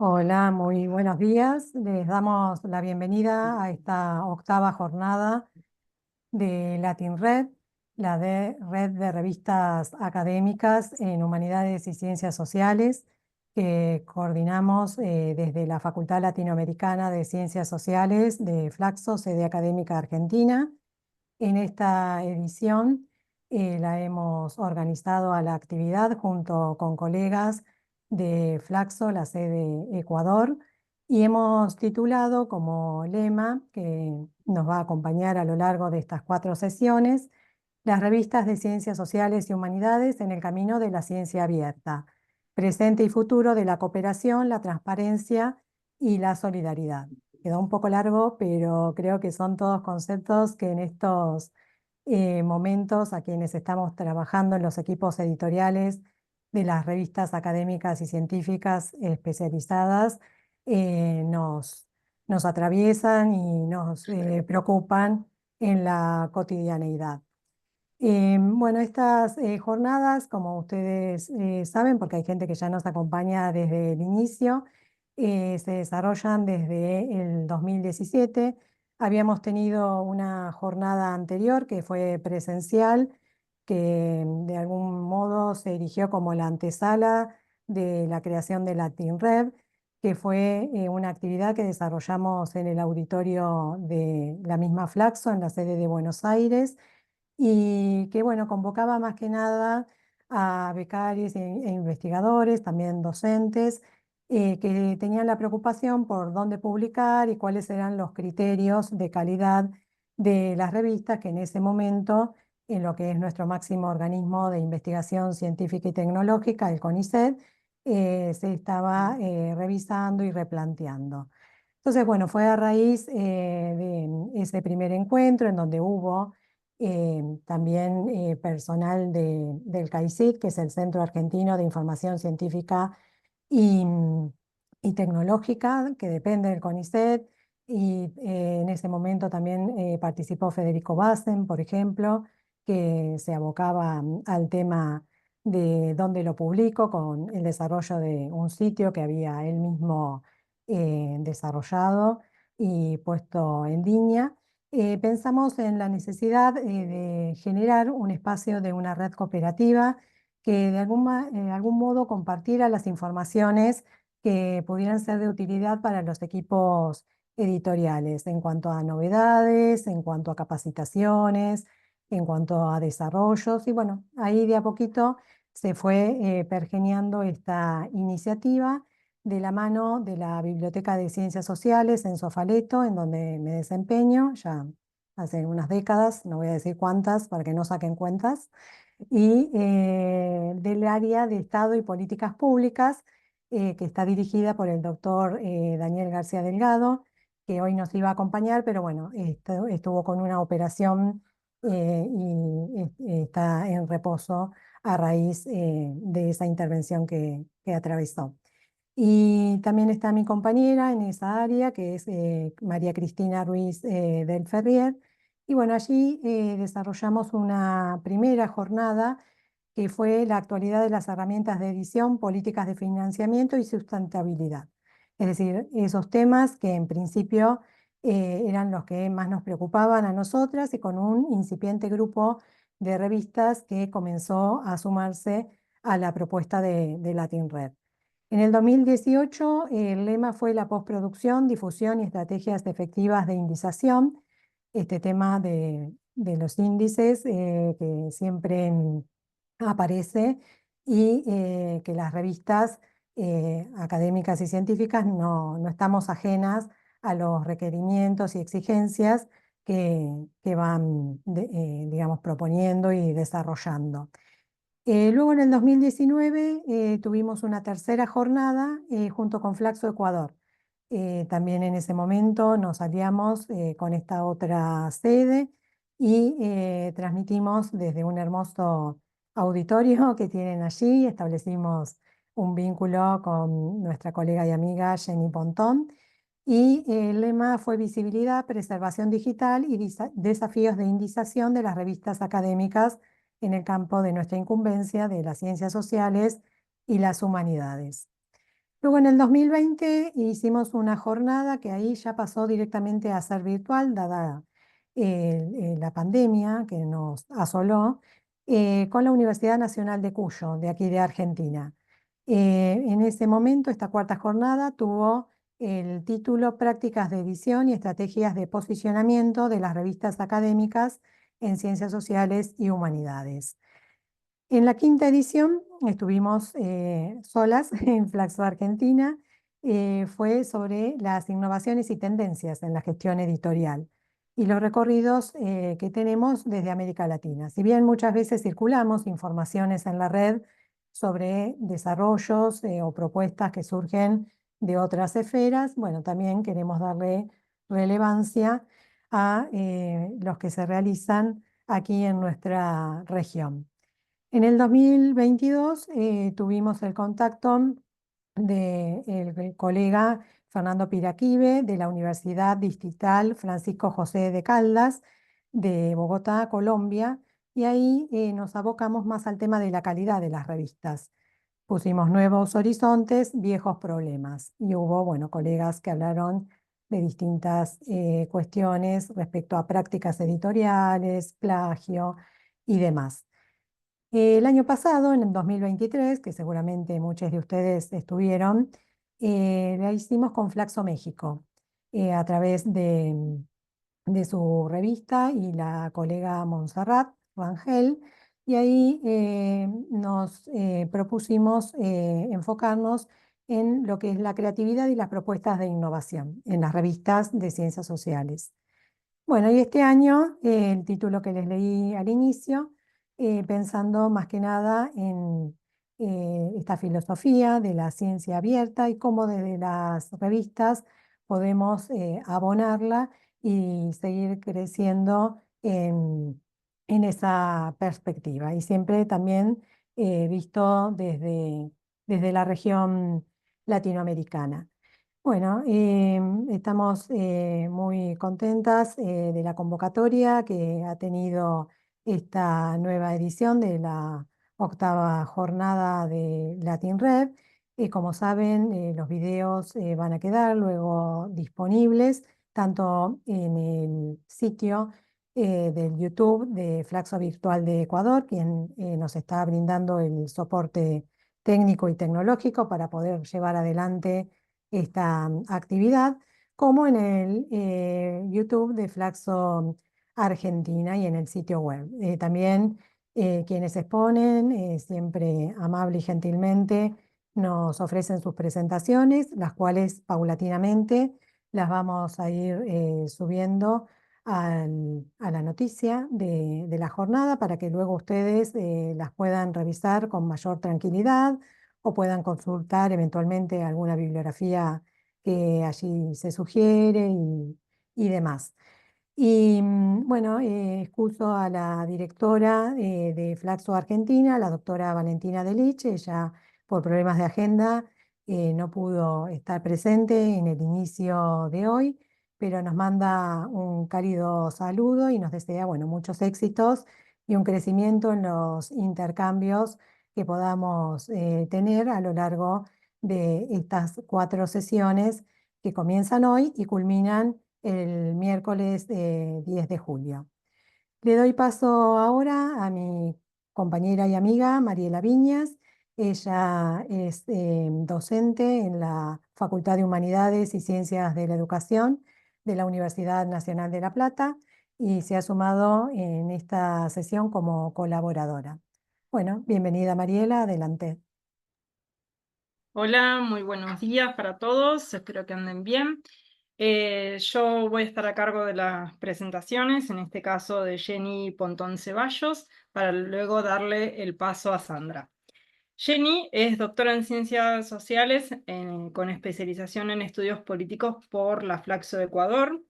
Hola, muy buenos días. Les damos la bienvenida a esta octava jornada de Latin Red, red de revistas académicas en Humanidades y Ciencias Sociales, que coordinamos desde la Facultad Latinoamericana de Ciencias Sociales de Flaxo, sede académica argentina. En esta edición la hemos organizado a la actividad junto con colegas de Flaxo, la sede Ecuador, y hemos titulado como lema, que nos va a acompañar a lo largo de estas 4 sesiones, las revistas de Ciencias Sociales y Humanidades en el camino de la ciencia abierta, presente y futuro de la cooperación, la transparencia y la solidaridad. Quedó un poco largo, pero creo que son todos conceptos que en estos momentos a quienes estamos trabajando en los equipos editoriales de las revistas académicas y científicas especializadas nos atraviesan y nos preocupan en la cotidianeidad. Bueno, estas jornadas, como ustedes saben, porque hay gente que ya nos acompaña desde el inicio, se desarrollan desde el 2017. Habíamos tenido una jornada anterior que fue presencial, que de algún modo se erigió como la antesala de la creación de Latin Red, que fue una actividad que desarrollamos en el auditorio de la misma Flaxo, en la sede de Buenos Aires, y que bueno, convocaba más que nada a becarios e investigadores, también docentes, que tenían la preocupación por dónde publicar y cuáles eran los criterios de calidad de las revistas que en ese momento, en lo que es nuestro máximo organismo de investigación científica y tecnológica, el CONICET, se estaba revisando y replanteando. Entonces, bueno, fue a raíz de ese primer encuentro en donde hubo también personal del CAICIT, que es el Centro Argentino de Información Científica y, y Tecnológica, que depende del CONICET, y en ese momento también participó Federico Bassen, por ejemplo, que se abocaba al tema de dónde lo publico, con el desarrollo de un sitio que había él mismo desarrollado y puesto en línea. Pensamos en la necesidad de generar un espacio de una red cooperativa que de algún modo compartiera las informaciones que pudieran ser de utilidad para los equipos editoriales en cuanto a novedades, en cuanto a capacitaciones, en cuanto a desarrollos. Y bueno, ahí de a poquito se fue pergeñando esta iniciativa de la mano de la Biblioteca de Ciencias Sociales en Sofaleto, en donde me desempeño ya hace unas décadas, no voy a decir cuántas para que no saquen cuentas, y del área de Estado y Políticas Públicas, que está dirigida por el doctor Daniel García Delgado, que hoy nos iba a acompañar, pero bueno, estuvo con una operación y está en reposo a raíz de esa intervención que atravesó. Y también está mi compañera en esa área, que es María Cristina Ruiz del Ferrier. Y bueno, allí desarrollamos una primera jornada que fue la actualidad de las herramientas de edición, políticas de financiamiento y sustentabilidad. Es decir, esos temas que en principio eran los que más nos preocupaban a nosotras, y con un incipiente grupo de revistas que comenzó a sumarse a la propuesta de Latin Red. En el 2018, el lema fue la postproducción, difusión y estrategias efectivas de indización. Este tema de los índices que siempre aparece, y que las revistas académicas y científicas no estamos ajenas a los requerimientos y exigencias que van, digamos, proponiendo y desarrollando. Luego en el 2019 tuvimos una tercera jornada junto con Flaxo Ecuador. También en ese momento nos aliamos con esta otra sede y transmitimos desde un hermoso auditorio que tienen allí. Establecimos un vínculo con nuestra colega y amiga Jenny Pontón, y el lema fue visibilidad, preservación digital y desafíos de indización de las revistas académicas en el campo de nuestra incumbencia de las ciencias sociales y las humanidades. Luego en el 2020 hicimos una jornada que ahí ya pasó directamente a ser virtual, dada la pandemia que nos asoló, con la Universidad Nacional de Cuyo, de aquí de Argentina. En ese momento, esta cuarta jornada tuvo el título Prácticas de edición y estrategias de posicionamiento de las revistas académicas en ciencias sociales y humanidades. En la quinta edición estuvimos solas en Flaxo Argentina. Fue sobre las innovaciones y tendencias en la gestión editorial y los recorridos que tenemos desde América Latina. Si bien muchas veces circulamos informaciones en la red sobre desarrollos o propuestas que surgen de otras esferas, bueno, también queremos darle relevancia a los que se realizan aquí en nuestra región. En el 2022 tuvimos el contacto del colega Fernando Piraquive de la Universidad Distrital Francisco José de Caldas de Bogotá, Colombia, y ahí nos abocamos más al tema de la calidad de las revistas. Pusimos nuevos horizontes, viejos problemas, y hubo, bueno, colegas que hablaron de distintas cuestiones respecto a prácticas editoriales, plagio y demás. El año pasado, en el 2023, que seguramente muchos de ustedes estuvieron, la hicimos con Flaxo México, a través de su revista y la colega Montserrat Rangel, y ahí nos propusimos enfocarnos en lo que es la creatividad y las propuestas de innovación en las revistas de ciencias sociales. Bueno, y este año, el título que les leí al inicio, pensando más que nada en esta filosofía de la ciencia abierta y cómo desde las revistas podemos abonarla y seguir creciendo en esa perspectiva. Y siempre también visto desde la región latinoamericana. Bueno, estamos muy contentas de la convocatoria que ha tenido esta nueva edición de la octava jornada de Latin Red. Como saben, los videos van a quedar luego disponibles tanto en el sitio del YouTube de Flaxo Virtual de Ecuador, quien nos está brindando el soporte técnico y tecnológico para poder llevar adelante esta actividad, como en el YouTube de Flaxo Argentina y en el sitio web. También quienes exponen, siempre amable y gentilmente, nos ofrecen sus presentaciones, las cuales paulatinamente las vamos a ir subiendo a la noticia de la jornada para que luego ustedes las puedan revisar con mayor tranquilidad o puedan consultar eventualmente alguna bibliografía que allí se sugiere y demás. Y bueno, excuso a la directora de Flaxo Argentina, la doctora Valentina Delich. Ella por problemas de agenda no pudo estar presente en el inicio de hoy, pero nos manda un cálido saludo y nos desea, bueno, muchos éxitos y un crecimiento en los intercambios que podamos tener a lo largo de estas 4 sesiones que comienzan hoy y culminan el miércoles 10 de julio. Le doy paso ahora a mi compañera y amiga Mariela Viñas. Ella es docente en la Facultad de Humanidades y Ciencias de la Educación de la Universidad Nacional de La Plata y se ha sumado en esta sesión como colaboradora. Bueno, bienvenida Mariela, adelante. Hola, muy buenos días para todos, espero que anden bien. Yo voy a estar a cargo de las presentaciones, en este caso de Jenny Pontón Ceballos, para luego darle el paso a Sandra. Jenny es doctora en Ciencias Sociales con especialización en estudios políticos por la Flaxo de Ecuador.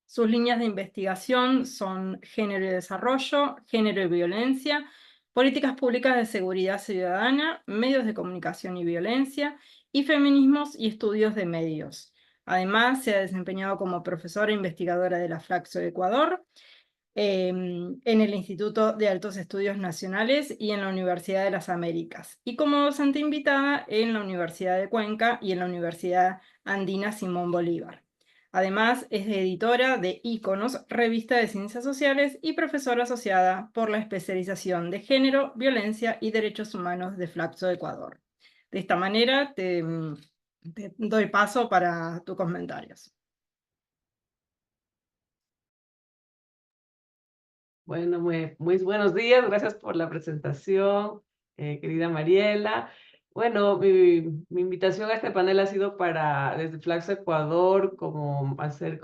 Sus líneas de investigación son género y desarrollo, género y violencia, políticas públicas de seguridad ciudadana, medios de comunicación y violencia, y feminismos y estudios de medios. Además, se ha desempeñado como profesora e investigadora de la Flaxo de Ecuador. en el Instituto de Altos Estudios Nacionales y en la Universidad de las Américas, y como docente invitada en la Universidad de Cuenca y en la Universidad Andina Simón Bolívar. Además, es editora de Íconos, revista de ciencias sociales, y profesora asociada por la especialización de Género, Violencia y Derechos Humanos de Flaxo Ecuador. De esta manera, te doy paso para tus comentarios. Bueno, muy buenos días, gracias por la presentación, querida Mariela. Bueno, mi invitación a este panel ha sido para, desde Flaxo Ecuador, compartir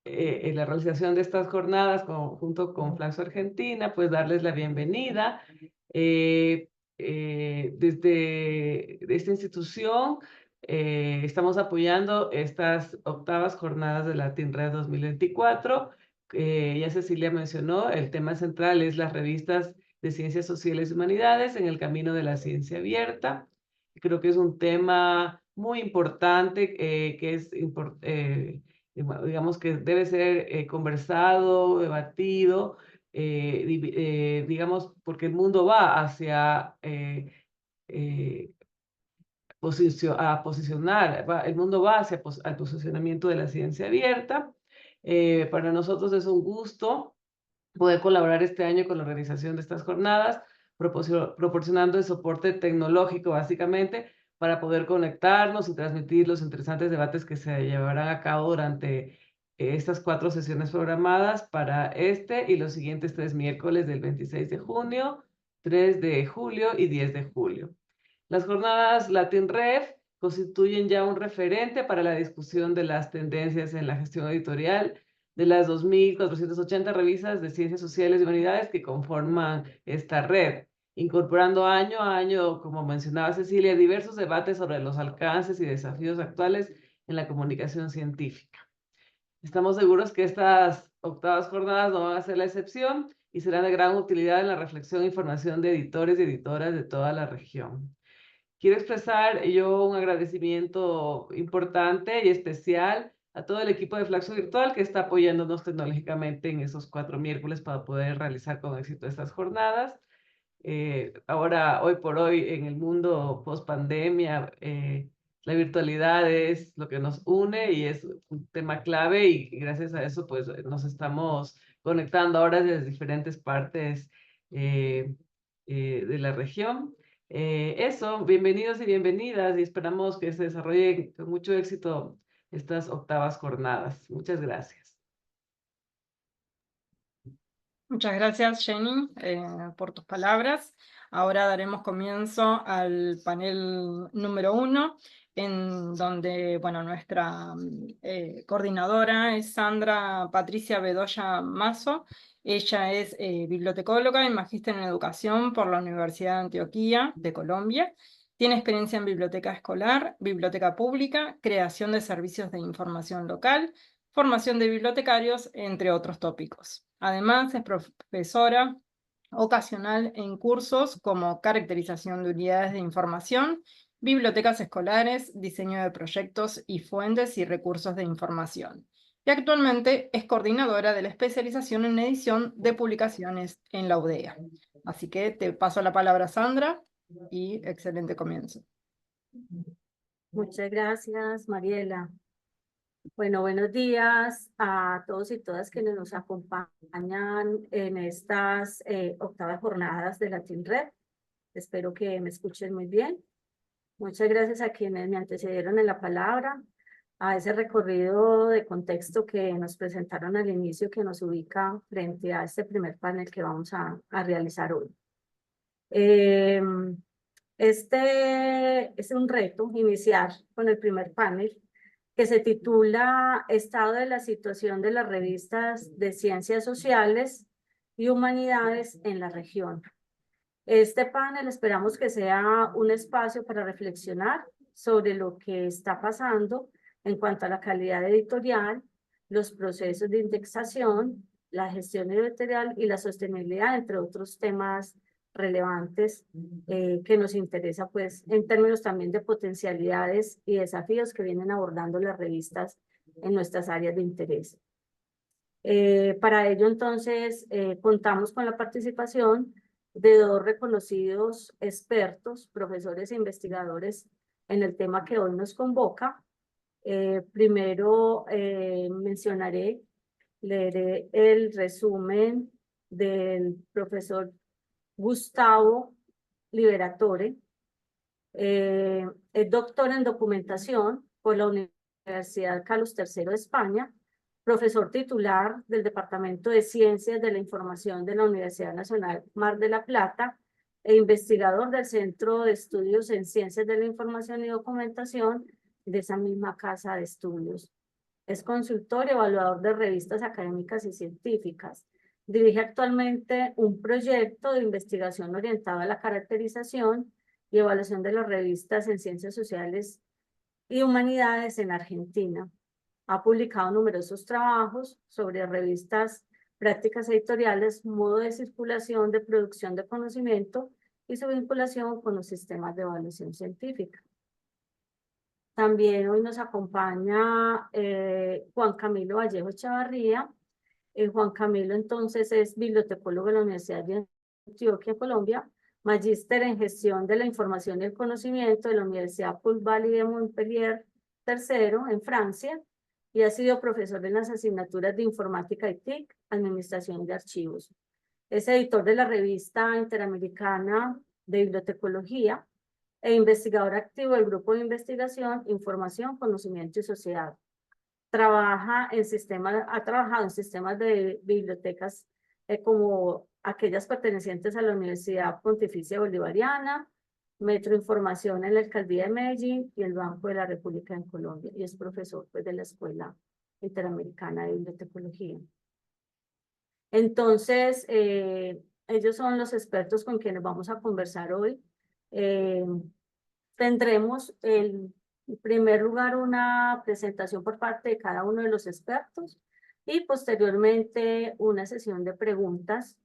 la realización de estas jornadas junto con Flaxo Argentina, pues darles la bienvenida. Desde esta institución estamos apoyando estas 8ª jornadas de Latin Red 2024. Ya Cecilia mencionó, el tema central es las revistas de Ciencias Sociales y Humanidades en el camino de la ciencia abierta. Creo que es un tema muy importante, digamos que debe ser conversado, debatido, digamos, porque el mundo va hacia el mundo va hacia al posicionamiento de la ciencia abierta. Para nosotros es un gusto poder colaborar este año con la organización de estas jornadas, proporcionando el soporte tecnológico básicamente para poder conectarnos y transmitir los interesantes debates que se llevarán a cabo durante estas 4 sesiones programadas para este y los siguientes 3 miércoles del 26 de junio, 3 de julio y 10 de julio. Las jornadas LatinRef constituyen ya un referente para la discusión de las tendencias en la gestión editorial de las 2.480 revistas de ciencias sociales y humanidades que conforman esta red, incorporando año a año, como mencionaba Cecilia, diversos debates sobre los alcances y desafíos actuales en la comunicación científica. Estamos seguros que estas 8ª jornadas no van a ser la excepción y serán de gran utilidad en la reflexión y formación de editores y editoras de toda la región. Quiero expresar yo un agradecimiento importante y especial a todo el equipo de Flaxo Virtual que está apoyándonos tecnológicamente en esos 4 miércoles para poder realizar con éxito estas jornadas. Ahora, hoy por hoy, en el mundo post pandemia, la virtualidad es lo que nos une y es un tema clave, y gracias a eso pues nos estamos conectando ahora desde diferentes partes de la región. Eso, bienvenidos y bienvenidas, y esperamos que se desarrollen con mucho éxito estas 8ª jornadas. Muchas gracias. Muchas gracias, Jenny, por tus palabras. Ahora daremos comienzo al panel número 1, en donde, bueno, nuestra coordinadora es Sandra Patricia Bedoya Mazo. Ella es bibliotecóloga y magíster en educación por la Universidad de Antioquia de Colombia. Tiene experiencia en biblioteca escolar, biblioteca pública, creación de servicios de información local, formación de bibliotecarios, entre otros tópicos. Además, es profesora ocasional en cursos como caracterización de unidades de información, bibliotecas escolares, diseño de proyectos y fuentes y recursos de información. Y actualmente es coordinadora de la especialización en edición de publicaciones en la UDEA. Así que te paso la palabra, Sandra, y excelente comienzo. Muchas gracias, Mariela. Bueno, buenos días a todos y todas quienes nos acompañan en estas 8ª jornadas de LatinRed. Espero que me escuchen muy bien. Muchas gracias a quienes me antecedieron en la palabra, a ese recorrido de contexto que nos presentaron al inicio, que nos ubica frente a este primer panel que vamos a realizar hoy. Es un reto iniciar con el primer panel, que se titula Estado de la situación de las revistas de ciencias sociales y humanidades en la región. Este panel esperamos que sea un espacio para reflexionar sobre lo que está pasando en cuanto a la calidad editorial, los procesos de indexación, la gestión editorial y la sostenibilidad, entre otros temas relevantes que nos interesa, pues, en términos también de potencialidades y desafíos que vienen abordando las revistas en nuestras áreas de interés. Para ello, entonces, contamos con la participación de dos reconocidos expertos, profesores e investigadores en el tema que hoy nos convoca. Primero leeré el resumen del profesor Gustavo Liberatore. Es doctor en documentación por la Universidad Carlos III de España, profesor titular del Departamento de Ciencias de la Información de la Universidad Nacional Mar de la Plata e investigador del Centro de Estudios en Ciencias de la Información y Documentación de esa misma casa de estudios. Es consultor y evaluador de revistas académicas y científicas. Dirige actualmente un proyecto de investigación orientado a la caracterización y evaluación de las revistas en ciencias sociales y humanidades en Argentina. Ha publicado numerosos trabajos sobre revistas, prácticas editoriales, modo de circulación, de producción de conocimiento y su vinculación con los sistemas de evaluación científica. También hoy nos acompaña Juan Camilo Vallejo Chavarría. Juan Camilo entonces es bibliotecólogo de la Universidad de Antioquia, Colombia, magíster en gestión de la información y el conocimiento de la Universidad Paul Valle de Montpellier III en Francia y ha sido profesor en las asignaturas de informática y TIC, administración de archivos. Es editor de la revista interamericana de bibliotecología e investigador activo del grupo de investigación Información, Conocimiento y Sociedad. Ha trabajado en sistemas de bibliotecas como aquellas pertenecientes a la Universidad Pontificia Bolivariana, Metro Información en la Alcaldía de Medellín y el Banco de la República en Colombia, y es profesor pues, de la Escuela Interamericana de Bibliotecología. Entonces, ellos son los expertos con quienes vamos a conversar hoy. Tendremos en primer lugar una presentación por parte de cada uno de los expertos y posteriormente una sesión de preguntas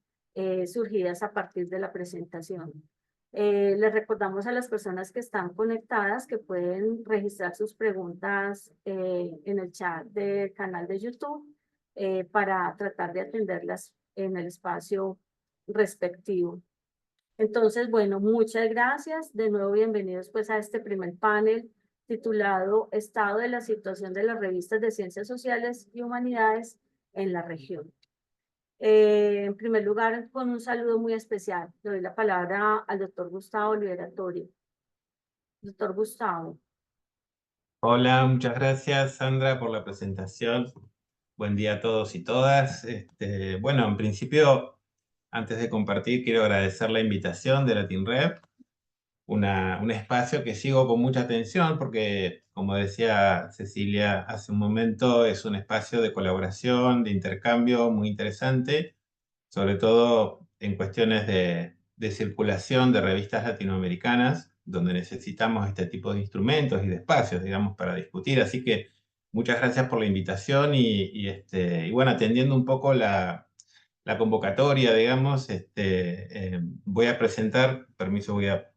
surgidas a partir de la presentación. Les recordamos a las personas que están conectadas que pueden registrar sus preguntas en el chat del canal de YouTube para tratar de atenderlas en el espacio respectivo. Entonces, bueno, muchas gracias. De nuevo, bienvenidos pues a este primer panel titulado Estado de la situación de las revistas de Ciencias Sociales y Humanidades en la región. En primer lugar, con un saludo muy especial, le doy la palabra al doctor Gustavo Liberatore. Doctor Gustavo. Hola, muchas gracias Sandra por la presentación. Buen día a todos y todas. Bueno, en principio, antes de compartir, quiero agradecer la invitación de Latinrep, un espacio que sigo con mucha atención porque, como decía Cecilia hace un momento, es un espacio de colaboración, de intercambio muy interesante, sobre todo en cuestiones de circulación de revistas latinoamericanas, donde necesitamos este tipo de instrumentos y de espacios, digamos, para discutir. Así que muchas gracias por la invitación y bueno, atendiendo un poco la convocatoria, digamos, voy a presentar, permiso, voy a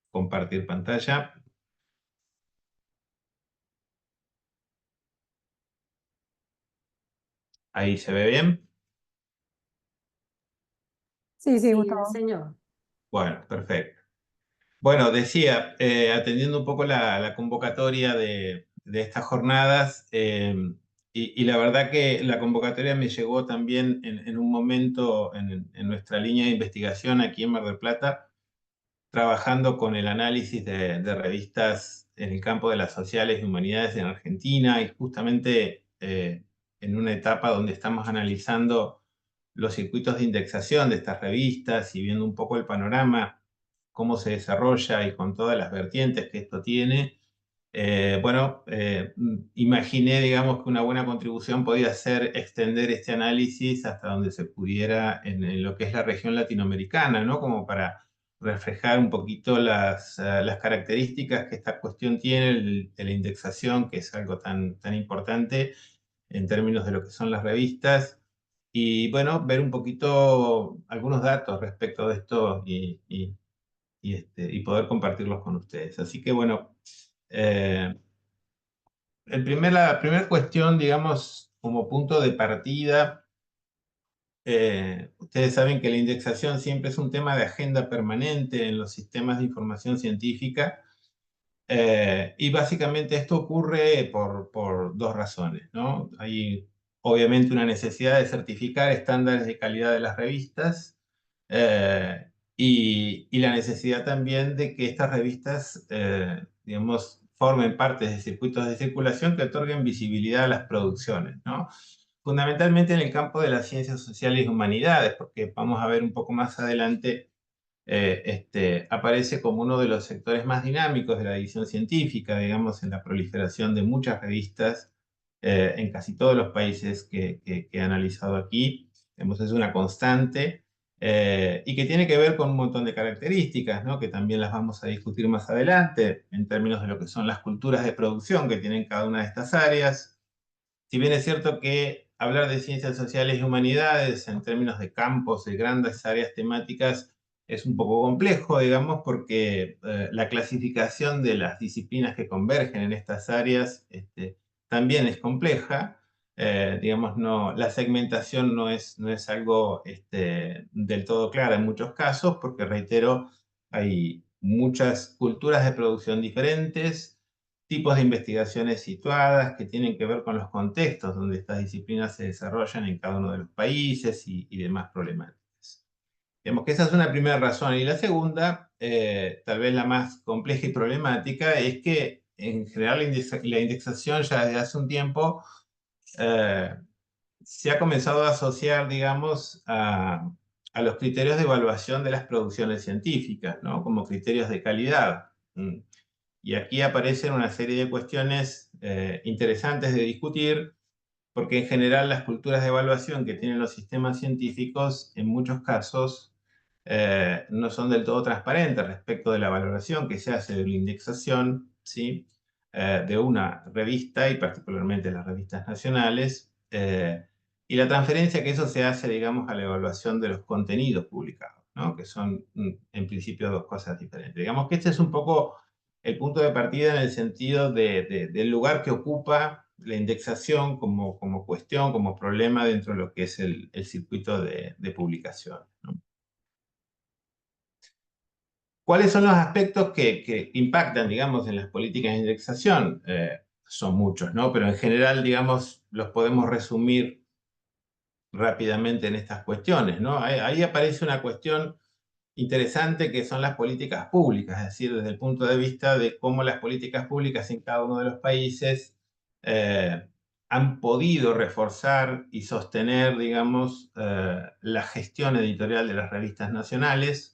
compartir pantalla. Ahí se ve bien. Sí, Sí, Gustavo. señor. Bueno, perfecto. Bueno, decía, atendiendo un poco la convocatoria de estas jornadas, y la verdad que la convocatoria me llegó también en un momento en nuestra línea de investigación aquí en Mar del Plata, trabajando con el análisis de revistas en el campo de las sociales y humanidades en Argentina, y justamente en una etapa donde estamos analizando los circuitos de indexación de estas revistas y viendo un poco el panorama, cómo se desarrolla y con todas las vertientes que esto tiene. Bueno, imaginé, digamos, que una buena contribución podía ser extender este análisis hasta donde se pudiera en lo que es la región latinoamericana, ¿no? Como para reflejar un poquito las características que esta cuestión tiene de la indexación, que es algo tan importante en términos de lo que son las revistas. Y bueno, ver un poquito algunos datos respecto de esto y poder compartirlos con ustedes. Así que bueno, la primera cuestión, digamos, como punto de partida, ustedes saben que la indexación siempre es un tema de agenda permanente en los sistemas de información científica, y básicamente esto ocurre por dos razones, ¿no? Hay obviamente una necesidad de certificar estándares de calidad de las revistas, y la necesidad también de que estas revistas, digamos, formen parte de circuitos de circulación que otorguen visibilidad a las producciones, ¿no? Fundamentalmente en el campo de las ciencias sociales y humanidades, porque vamos a ver un poco más adelante, aparece como uno de los sectores más dinámicos de la edición científica, digamos, en la proliferación de muchas revistas en casi todos los países que he analizado aquí. Digamos, es una constante y que tiene que ver con un montón de características, ¿no? Que también las vamos a discutir más adelante en términos de lo que son las culturas de producción que tienen cada una de estas áreas. Si bien es cierto que hablar de ciencias sociales y humanidades en términos de campos, de grandes áreas temáticas, es un poco complejo, digamos, porque la clasificación de las disciplinas que convergen en estas áreas también es compleja. Digamos, la segmentación no es algo del todo clara en muchos casos, porque, reitero, hay muchas culturas de producción diferentes, tipos de investigaciones situadas que tienen que ver con los contextos donde estas disciplinas se desarrollan en cada uno de los países y demás problemáticas. Digamos que esa es una primera razón. Y la segunda, tal vez la más compleja y problemática, es que en general la indexación ya desde hace un tiempo se ha comenzado a asociar, digamos, a los criterios de evaluación de las producciones científicas, ¿no? Como criterios de calidad. Y aquí aparecen una serie de cuestiones interesantes de discutir, porque en general las culturas de evaluación que tienen los sistemas científicos en muchos casos no son del todo transparentes respecto de la valoración que se hace de la indexación, ¿sí? De una revista y particularmente las revistas nacionales, y la transferencia que eso se hace, digamos, a la evaluación de los contenidos publicados, ¿no? Que son en principio dos cosas diferentes. Digamos que este es un poco el punto de partida en el sentido del lugar que ocupa la indexación como cuestión, como problema dentro de lo que es el circuito de publicación, ¿no? ¿Cuáles son los aspectos que impactan, digamos, en las políticas de indexación? Son muchos, ¿no? Pero en general, digamos, los podemos resumir rápidamente en estas cuestiones, ¿no? Ahí aparece una cuestión interesante que son las políticas públicas, es decir, desde el punto de vista de cómo las políticas públicas en cada uno de los países han podido reforzar y sostener, digamos, la gestión editorial de las revistas nacionales.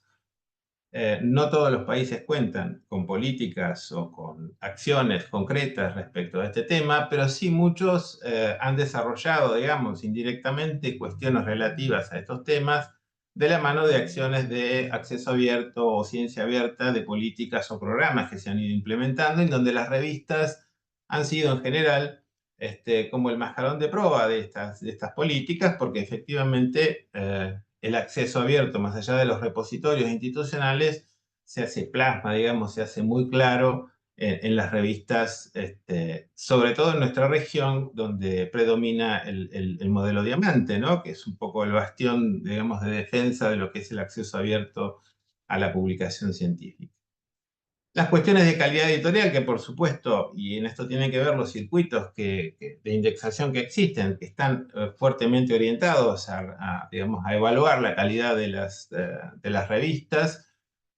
No todos los países cuentan con políticas o con acciones concretas respecto a este tema, pero sí muchos han desarrollado, digamos, indirectamente cuestiones relativas a estos temas de la mano de acciones de acceso abierto o ciencia abierta, de políticas o programas que se han ido implementando, en donde las revistas han sido en general como el mascarón de prueba de estas políticas, porque efectivamente el acceso abierto, más allá de los repositorios institucionales, se hace plasma, digamos, se hace muy claro en las revistas, sobre todo en nuestra región, donde predomina el modelo diamante, ¿no? Que es un poco el bastión, digamos, de defensa de lo que es el acceso abierto a la publicación científica. Las cuestiones de calidad editorial, que por supuesto, y en esto tienen que ver los circuitos de indexación que existen, que están fuertemente orientados digamos, a evaluar la calidad de las revistas.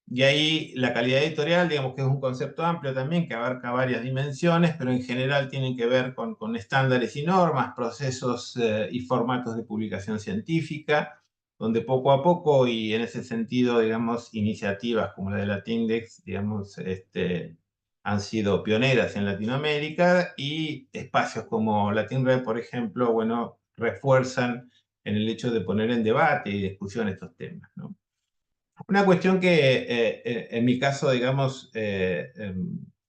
Y ahí la calidad editorial, digamos que es un concepto amplio también que abarca varias dimensiones, pero en general tienen que ver con estándares y normas, procesos y formatos de publicación científica, donde poco a poco, y en ese sentido, digamos, iniciativas como la de la Tindex, digamos, han sido pioneras en Latinoamérica, y espacios como Latinred, por ejemplo, bueno, refuerzan en el hecho de poner en debate y discusión estos temas, ¿no? Una cuestión que en mi caso, digamos,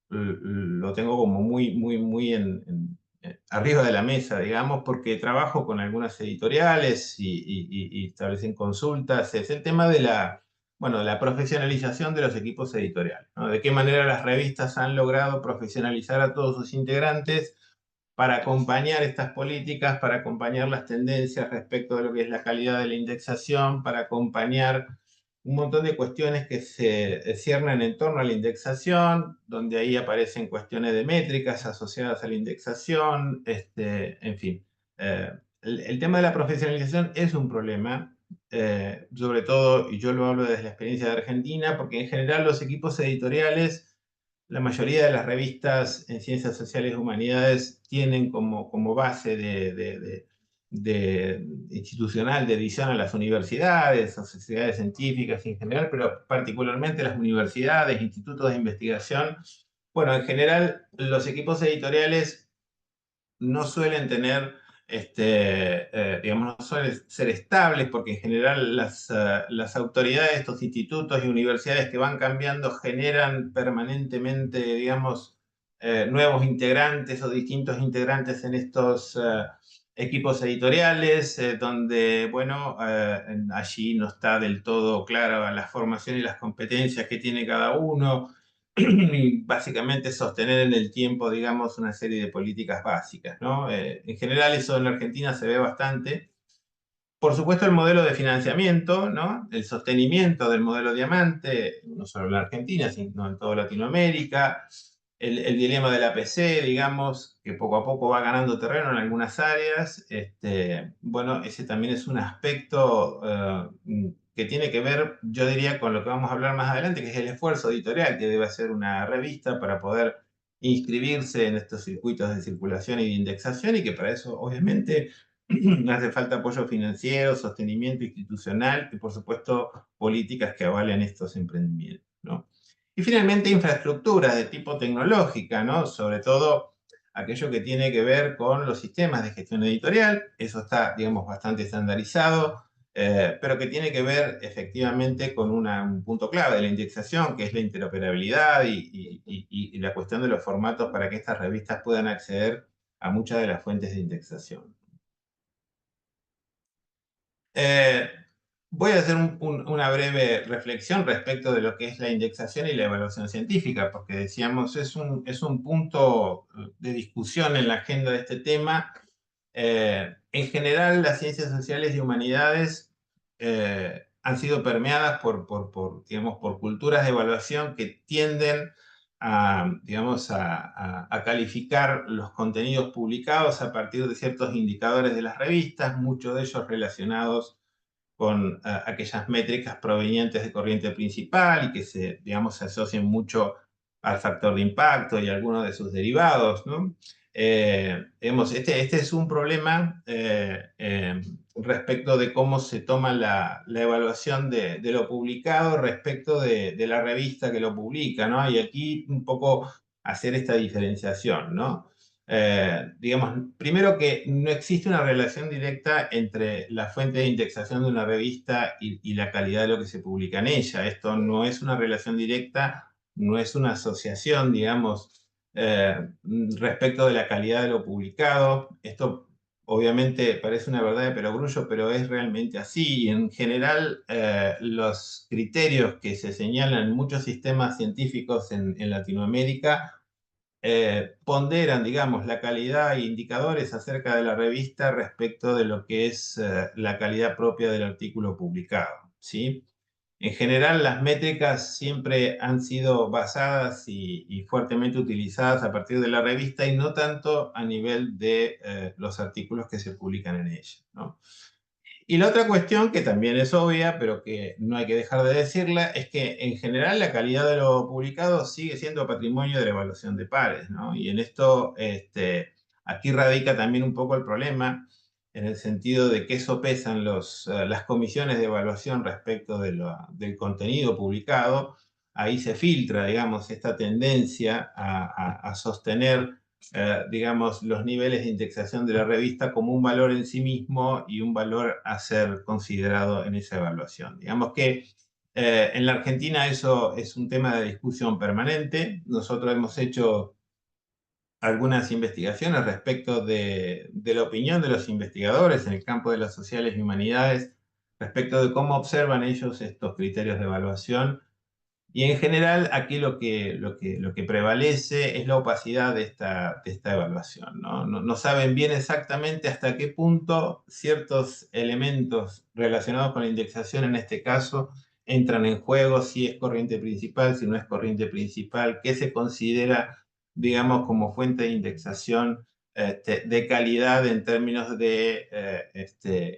lo tengo como muy arriba de la mesa, digamos, porque trabajo con algunas editoriales y establecen consultas, es el tema de la profesionalización de los equipos editoriales, ¿no? De qué manera las revistas han logrado profesionalizar a todos sus integrantes para acompañar estas políticas, para acompañar las tendencias respecto de lo que es la calidad de la indexación, para acompañar un montón de cuestiones que se ciernen en torno a la indexación, donde ahí aparecen cuestiones de métricas asociadas a la indexación, en fin. El tema de la profesionalización es un problema, sobre todo, y yo lo hablo desde la experiencia de Argentina, porque en general los equipos editoriales, la mayoría de las revistas en ciencias sociales y humanidades tienen como base institucional de edición a las universidades, a sociedades científicas en general, pero particularmente las universidades, institutos de investigación. Bueno, en general los equipos editoriales no suelen tener, digamos, no suelen ser estables, porque en general las autoridades de estos institutos y universidades que van cambiando generan permanentemente, digamos, nuevos integrantes o distintos integrantes en estos equipos editoriales, donde, bueno, allí no está del todo clara la formación y las competencias que tiene cada uno, y básicamente sostener en el tiempo, digamos, una serie de políticas básicas, ¿no? En general eso en la Argentina se ve bastante. Por supuesto el modelo de financiamiento, ¿no? El sostenimiento del modelo diamante, no solo en la Argentina, sino en toda Latinoamérica. El dilema del APC, digamos, que poco a poco va ganando terreno en algunas áreas. Bueno, ese también es un aspecto que tiene que ver, yo diría, con lo que vamos a hablar más adelante, que es el esfuerzo editorial que debe hacer una revista para poder inscribirse en estos circuitos de circulación y de indexación, y que para eso, obviamente, hace falta apoyo financiero, sostenimiento institucional y, por supuesto, políticas que avalen estos emprendimientos, ¿no? Y finalmente, infraestructuras de tipo tecnológica, ¿no? Sobre todo aquello que tiene que ver con los sistemas de gestión editorial. Eso está, digamos, bastante estandarizado, pero que tiene que ver efectivamente con un punto clave de la indexación, que es la interoperabilidad y la cuestión de los formatos para que estas revistas puedan acceder a muchas de las fuentes de indexación. Voy a hacer una breve reflexión respecto de lo que es la indexación y la evaluación científica, porque decíamos, es un punto de discusión en la agenda de este tema. En general, las ciencias sociales y humanidades han sido permeadas digamos, por culturas de evaluación que tienden digamos, a calificar los contenidos publicados a partir de ciertos indicadores de las revistas, muchos de ellos relacionados con aquellas métricas provenientes de corriente principal y que digamos, se asocian mucho al factor de impacto y a algunos de sus derivados, ¿no? Este es un problema respecto de cómo se toma la evaluación de lo publicado respecto de la revista que lo publica, ¿no? Y aquí un poco hacer esta diferenciación, ¿no? Digamos, primero que no existe una relación directa entre la fuente de indexación de una revista y la calidad de lo que se publica en ella. Esto no es una relación directa, no es una asociación, digamos, respecto de la calidad de lo publicado. Esto obviamente parece una verdad de perogrullo, pero es realmente así. En general, los criterios que se señalan en muchos sistemas científicos en Latinoamérica ponderan, digamos, la calidad e indicadores acerca de la revista respecto de lo que es la calidad propia del artículo publicado, ¿sí? En general, las métricas siempre han sido basadas y fuertemente utilizadas a partir de la revista y no tanto a nivel de los artículos que se publican en ella, ¿no? Y la otra cuestión, que también es obvia, pero que no hay que dejar de decirla, es que en general la calidad de lo publicado sigue siendo patrimonio de la evaluación de pares, ¿no? Y en esto, aquí radica también un poco el problema, en el sentido de que sopesan las comisiones de evaluación respecto del contenido publicado. Ahí se filtra, digamos, esta tendencia a sostener digamos, los niveles de indexación de la revista como un valor en sí mismo y un valor a ser considerado en esa evaluación. Digamos que en la Argentina eso es un tema de discusión permanente. Nosotros hemos hecho algunas investigaciones respecto de la opinión de los investigadores en el campo de las sociales y humanidades respecto de cómo observan ellos estos criterios de evaluación. Y en general aquí lo que prevalece es la opacidad de esta evaluación, ¿no? No saben bien exactamente hasta qué punto ciertos elementos relacionados con la indexación, en este caso, entran en juego, si es corriente principal, si no es corriente principal, qué se considera, digamos, como fuente de indexación de calidad en términos de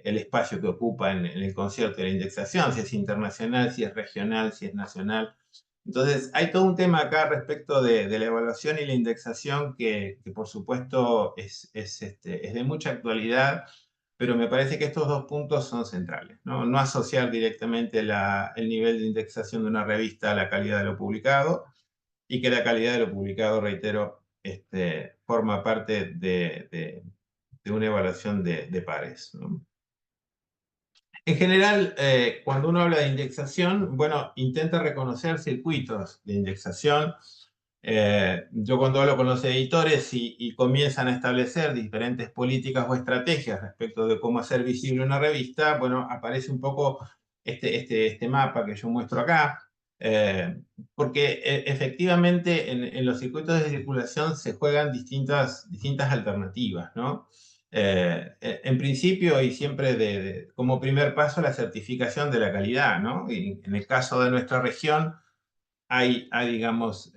el espacio que ocupa en el concierto de la indexación, si es internacional, si es regional, si es nacional. Entonces, hay todo un tema acá respecto de la evaluación y la indexación que por supuesto es de mucha actualidad, pero me parece que estos dos puntos son centrales, ¿no? No asociar directamente el nivel de indexación de una revista a la calidad de lo publicado, y que la calidad de lo publicado, reitero, forma parte de una evaluación de pares, ¿no? En general, cuando uno habla de indexación, bueno, intenta reconocer circuitos de indexación. Yo cuando hablo con los editores y comienzan a establecer diferentes políticas o estrategias respecto de cómo hacer visible una revista, bueno, aparece un poco este mapa que yo muestro acá, porque efectivamente en los circuitos de circulación se juegan distintas alternativas, ¿no? En principio y siempre como primer paso la certificación de la calidad, ¿no? Y en el caso de nuestra región hay digamos,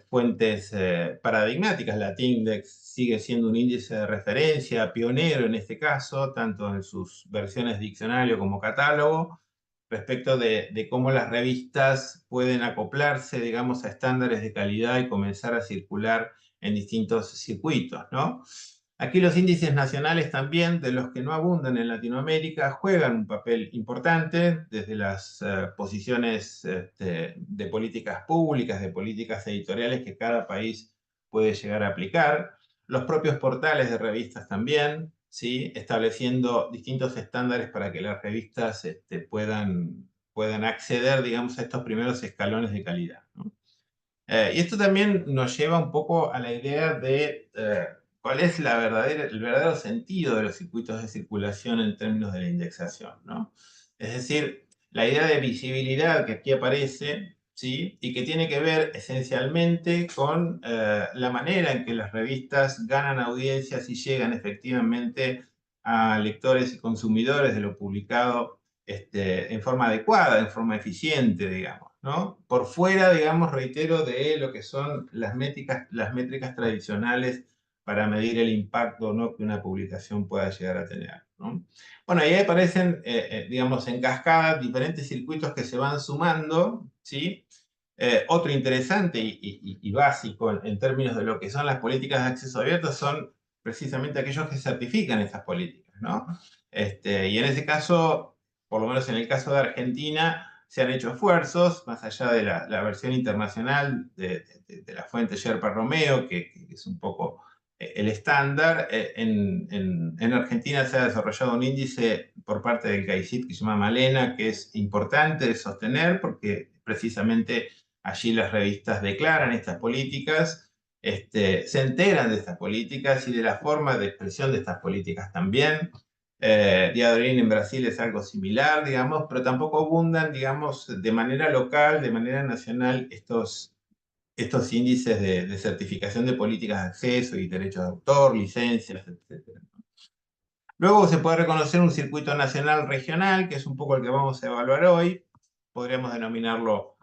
fuentes paradigmáticas. La TINDEX sigue siendo un índice de referencia, pionero en este caso, tanto en sus versiones diccionario como catálogo, respecto de cómo las revistas pueden acoplarse, digamos, a estándares de calidad y comenzar a circular en distintos circuitos, ¿no? Aquí los índices nacionales también, de los que no abundan en Latinoamérica, juegan un papel importante desde las posiciones de políticas públicas, de políticas editoriales que cada país puede llegar a aplicar. Los propios portales de revistas también, ¿sí? Estableciendo distintos estándares para que las revistas puedan acceder, digamos, a estos primeros escalones de calidad, ¿no? Y esto también nos lleva un poco a la idea de cuál es el verdadero sentido de los circuitos de circulación en términos de la indexación, ¿no? Es decir, la idea de visibilidad que aquí aparece, ¿sí? Y que tiene que ver esencialmente con la manera en que las revistas ganan audiencias y llegan efectivamente a lectores y consumidores de lo publicado en forma adecuada, en forma eficiente, digamos, ¿no? Por fuera, digamos, reitero, de lo que son las métricas tradicionales para medir el impacto, ¿no?, que una publicación pueda llegar a tener, ¿no? Bueno, ahí aparecen, digamos, en cascada diferentes circuitos que se van sumando, ¿sí? Otro interesante y básico en términos de lo que son las políticas de acceso abierto son precisamente aquellos que certifican estas políticas, ¿no? Y en ese caso, por lo menos en el caso de Argentina, se han hecho esfuerzos, más allá de la versión internacional de la fuente Sherpa-Romeo, que es un poco el estándar. En Argentina se ha desarrollado un índice por parte del CAICIT que se llama Malena, que es importante de sostener porque precisamente allí las revistas declaran estas políticas, se enteran de estas políticas y de la forma de expresión de estas políticas también. Diadorim en Brasil es algo similar, digamos, pero tampoco abundan, digamos, de manera local, de manera nacional, estos índices de certificación de políticas de acceso y derechos de autor, licencias, etc. Luego se puede reconocer un circuito nacional regional, que es un poco el que vamos a evaluar hoy. Podríamos denominarlo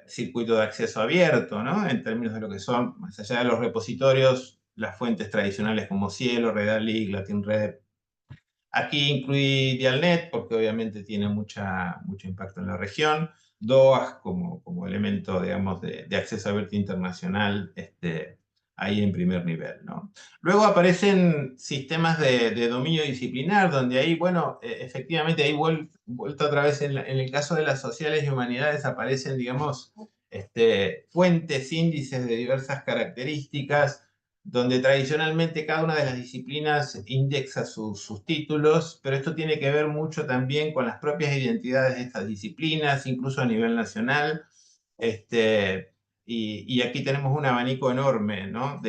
circuito de acceso abierto, ¿no? En términos de lo que son, más allá de los repositorios, las fuentes tradicionales como Cielo, Redalyc, Latinred. Aquí incluí Dialnet porque obviamente tiene mucho impacto en la región. DOAS como elemento, digamos, de acceso abierto internacional, ahí en primer nivel, ¿no? Luego aparecen sistemas de dominio disciplinar, donde ahí, bueno, efectivamente, ahí vuelta otra vez en el caso de las sociales y humanidades aparecen, digamos, fuentes, índices de diversas características, donde tradicionalmente cada una de las disciplinas indexa sus títulos, pero esto tiene que ver mucho también con las propias identidades de estas disciplinas, incluso a nivel nacional. Y aquí tenemos un abanico enorme, ¿no?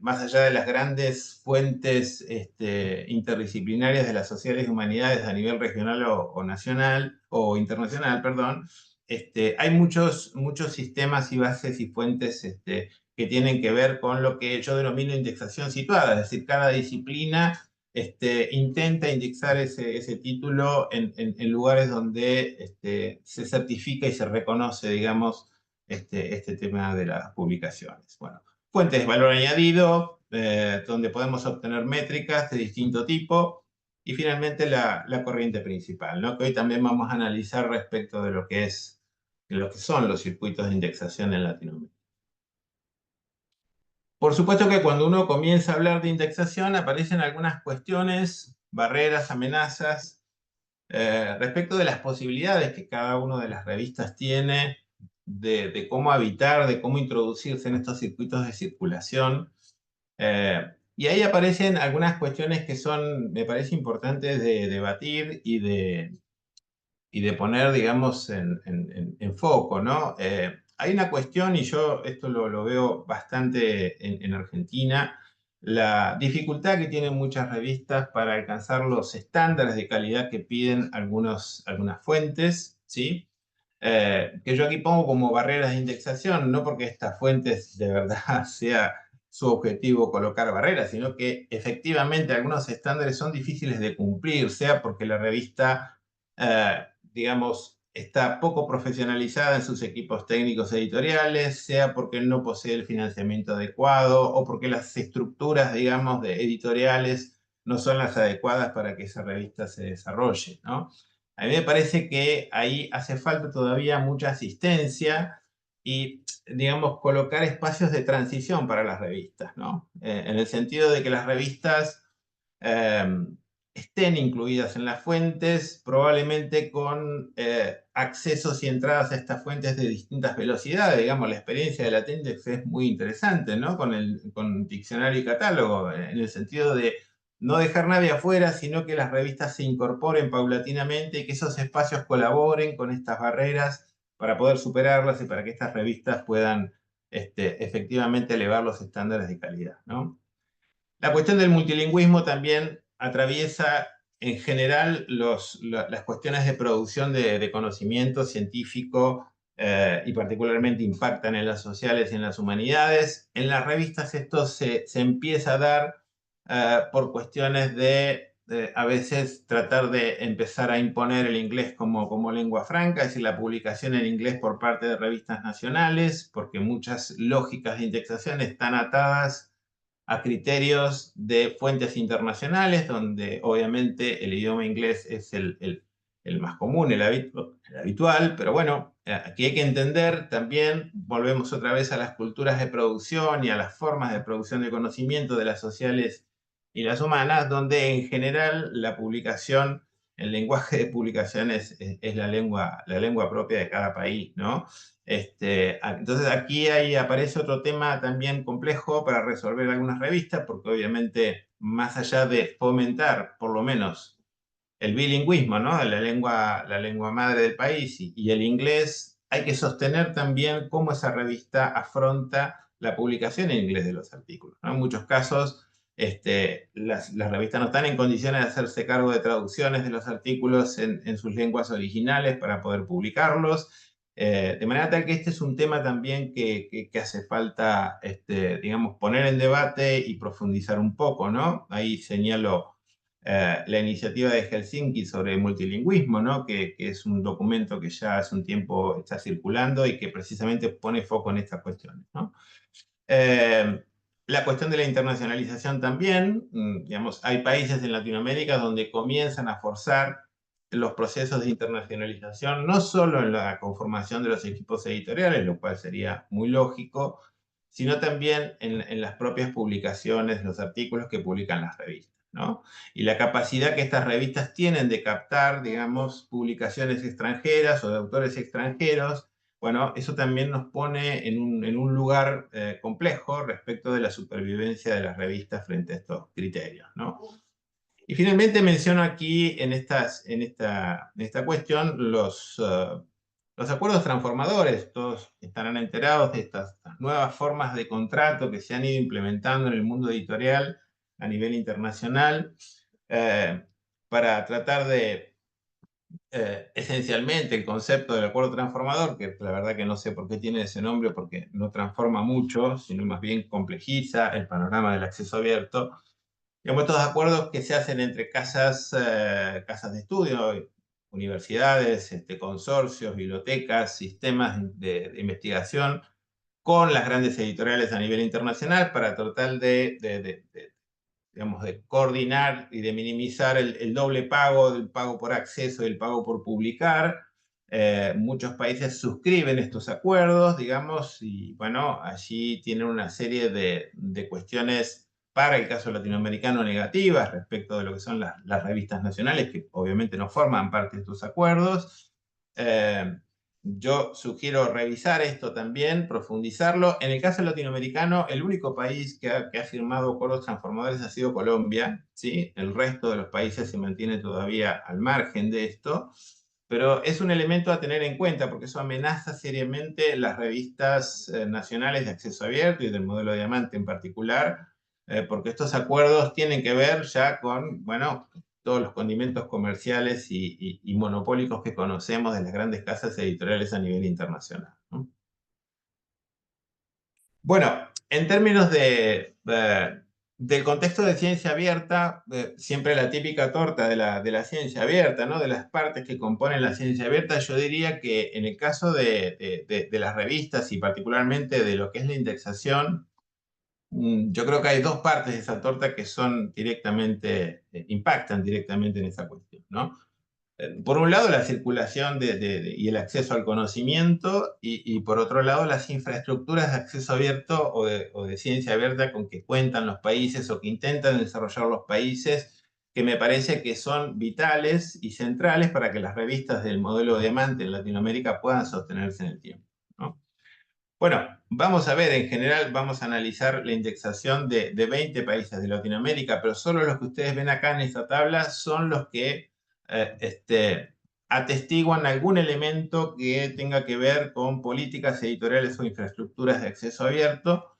Más allá de las grandes fuentes interdisciplinarias de las sociales y humanidades a nivel regional o nacional, o internacional, perdón, hay muchos sistemas y bases y fuentes que tienen que ver con lo que yo denomino indexación situada, es decir, cada disciplina intenta indexar ese título en lugares donde se certifica y se reconoce, digamos, este tema de las publicaciones. Bueno, fuentes de valor añadido, donde podemos obtener métricas de distinto tipo, y finalmente la corriente principal, ¿no? Que hoy también vamos a analizar respecto de lo que son los circuitos de indexación en Latinoamérica. Por supuesto que cuando uno comienza a hablar de indexación aparecen algunas cuestiones, barreras, amenazas, respecto de las posibilidades que cada una de las revistas tiene de cómo habitar, de cómo introducirse en estos circuitos de circulación. Y ahí aparecen algunas cuestiones que me parece importantes de debatir y de poner, digamos, en foco, ¿no? Hay una cuestión, y yo esto lo veo bastante en Argentina, la dificultad que tienen muchas revistas para alcanzar los estándares de calidad que piden algunas fuentes, ¿sí? Que yo aquí pongo como barreras de indexación, no porque estas fuentes de verdad sea su objetivo colocar barreras, sino que efectivamente algunos estándares son difíciles de cumplir, sea porque la revista, digamos, está poco profesionalizada en sus equipos técnicos editoriales, sea porque no posee el financiamiento adecuado o porque las estructuras, digamos, editoriales no son las adecuadas para que esa revista se desarrolle, ¿no? A mí me parece que ahí hace falta todavía mucha asistencia y, digamos, colocar espacios de transición para las revistas, ¿no? En el sentido de que las revistas estén incluidas en las fuentes, probablemente con accesos y entradas a estas fuentes de distintas velocidades. Digamos, la experiencia de Latendex es muy interesante, ¿no? Con diccionario y catálogo, en el sentido de no dejar nadie afuera, sino que las revistas se incorporen paulatinamente y que esos espacios colaboren con estas barreras para poder superarlas y para que estas revistas puedan efectivamente elevar los estándares de calidad, ¿no? La cuestión del multilingüismo también atraviesa en general las cuestiones de producción de conocimiento científico y particularmente impactan en las sociales y en las humanidades. En las revistas esto se empieza a dar por cuestiones de a veces tratar de empezar a imponer el inglés como lengua franca, es decir, la publicación en inglés por parte de revistas nacionales, porque muchas lógicas de indexación están atadas a criterios de fuentes internacionales, donde obviamente el idioma inglés es el más común, el habitual, pero bueno, aquí hay que entender también, volvemos otra vez a las culturas de producción y a las formas de producción de conocimiento de las sociales y las humanas, donde en general la publicación, el lenguaje de publicación es la lengua propia de cada país, ¿no? Entonces aquí aparece otro tema también complejo para resolver algunas revistas, porque obviamente más allá de fomentar por lo menos el bilingüismo, ¿no? La lengua madre del país y el inglés, hay que sostener también cómo esa revista afronta la publicación en inglés de los artículos, ¿no? En muchos casos las revistas no están en condiciones de hacerse cargo de traducciones de los artículos en sus lenguas originales para poder publicarlos. De manera tal que este es un tema también que hace falta, digamos, poner en debate y profundizar un poco, ¿no? Ahí señalo la iniciativa de Helsinki sobre multilingüismo, ¿no? Que es un documento que ya hace un tiempo está circulando y que precisamente pone foco en estas cuestiones, ¿no? La cuestión de la internacionalización también, digamos, hay países en Latinoamérica donde comienzan a forzar los procesos de internacionalización, no solo en la conformación de los equipos editoriales, lo cual sería muy lógico, sino también en las propias publicaciones, los artículos que publican las revistas, ¿no? Y la capacidad que estas revistas tienen de captar, digamos, publicaciones extranjeras o de autores extranjeros. Bueno, eso también nos pone en un lugar complejo respecto de la supervivencia de las revistas frente a estos criterios, ¿no? Y finalmente menciono aquí en esta cuestión los acuerdos transformadores. Todos estarán enterados de estas nuevas formas de contrato que se han ido implementando en el mundo editorial a nivel internacional para tratar de esencialmente el concepto del acuerdo transformador, que la verdad que no sé por qué tiene ese nombre, porque no transforma mucho, sino más bien complejiza el panorama del acceso abierto. Digamos, estos acuerdos que se hacen entre casas de estudio, universidades, consorcios, bibliotecas, sistemas de investigación, con las grandes editoriales a nivel internacional para tratar digamos, de coordinar y de minimizar el doble pago, el pago por acceso y el pago por publicar. Muchos países suscriben estos acuerdos, digamos, y bueno, allí tienen una serie de cuestiones para el caso latinoamericano negativas respecto de lo que son las revistas nacionales, que obviamente no forman parte de estos acuerdos. Yo sugiero revisar esto también, profundizarlo. En el caso latinoamericano, el único país que ha firmado acuerdos transformadores ha sido Colombia, ¿sí? El resto de los países se mantiene todavía al margen de esto, pero es un elemento a tener en cuenta porque eso amenaza seriamente las revistas nacionales de acceso abierto y del modelo Diamante en particular, porque estos acuerdos tienen que ver ya con, bueno, todos los condimentos comerciales y monopólicos que conocemos de las grandes casas editoriales a nivel internacional, ¿no? Bueno, en términos del contexto de ciencia abierta, siempre la típica torta de la ciencia abierta, ¿no? De las partes que componen la ciencia abierta, yo diría que en el caso de las revistas y particularmente de lo que es la indexación, yo creo que hay dos partes de esa torta que son directamente, impactan directamente en esa cuestión, ¿no? Por un lado, la circulación y el acceso al conocimiento, y por otro lado, las infraestructuras de acceso abierto o de ciencia abierta con que cuentan los países o que intentan desarrollar los países, que me parece que son vitales y centrales para que las revistas del modelo Diamante en Latinoamérica puedan sostenerse en el tiempo, ¿no? Bueno, vamos a ver, en general vamos a analizar la indexación de 20 países de Latinoamérica, pero solo los que ustedes ven acá en esta tabla son los que atestiguan algún elemento que tenga que ver con políticas editoriales o infraestructuras de acceso abierto.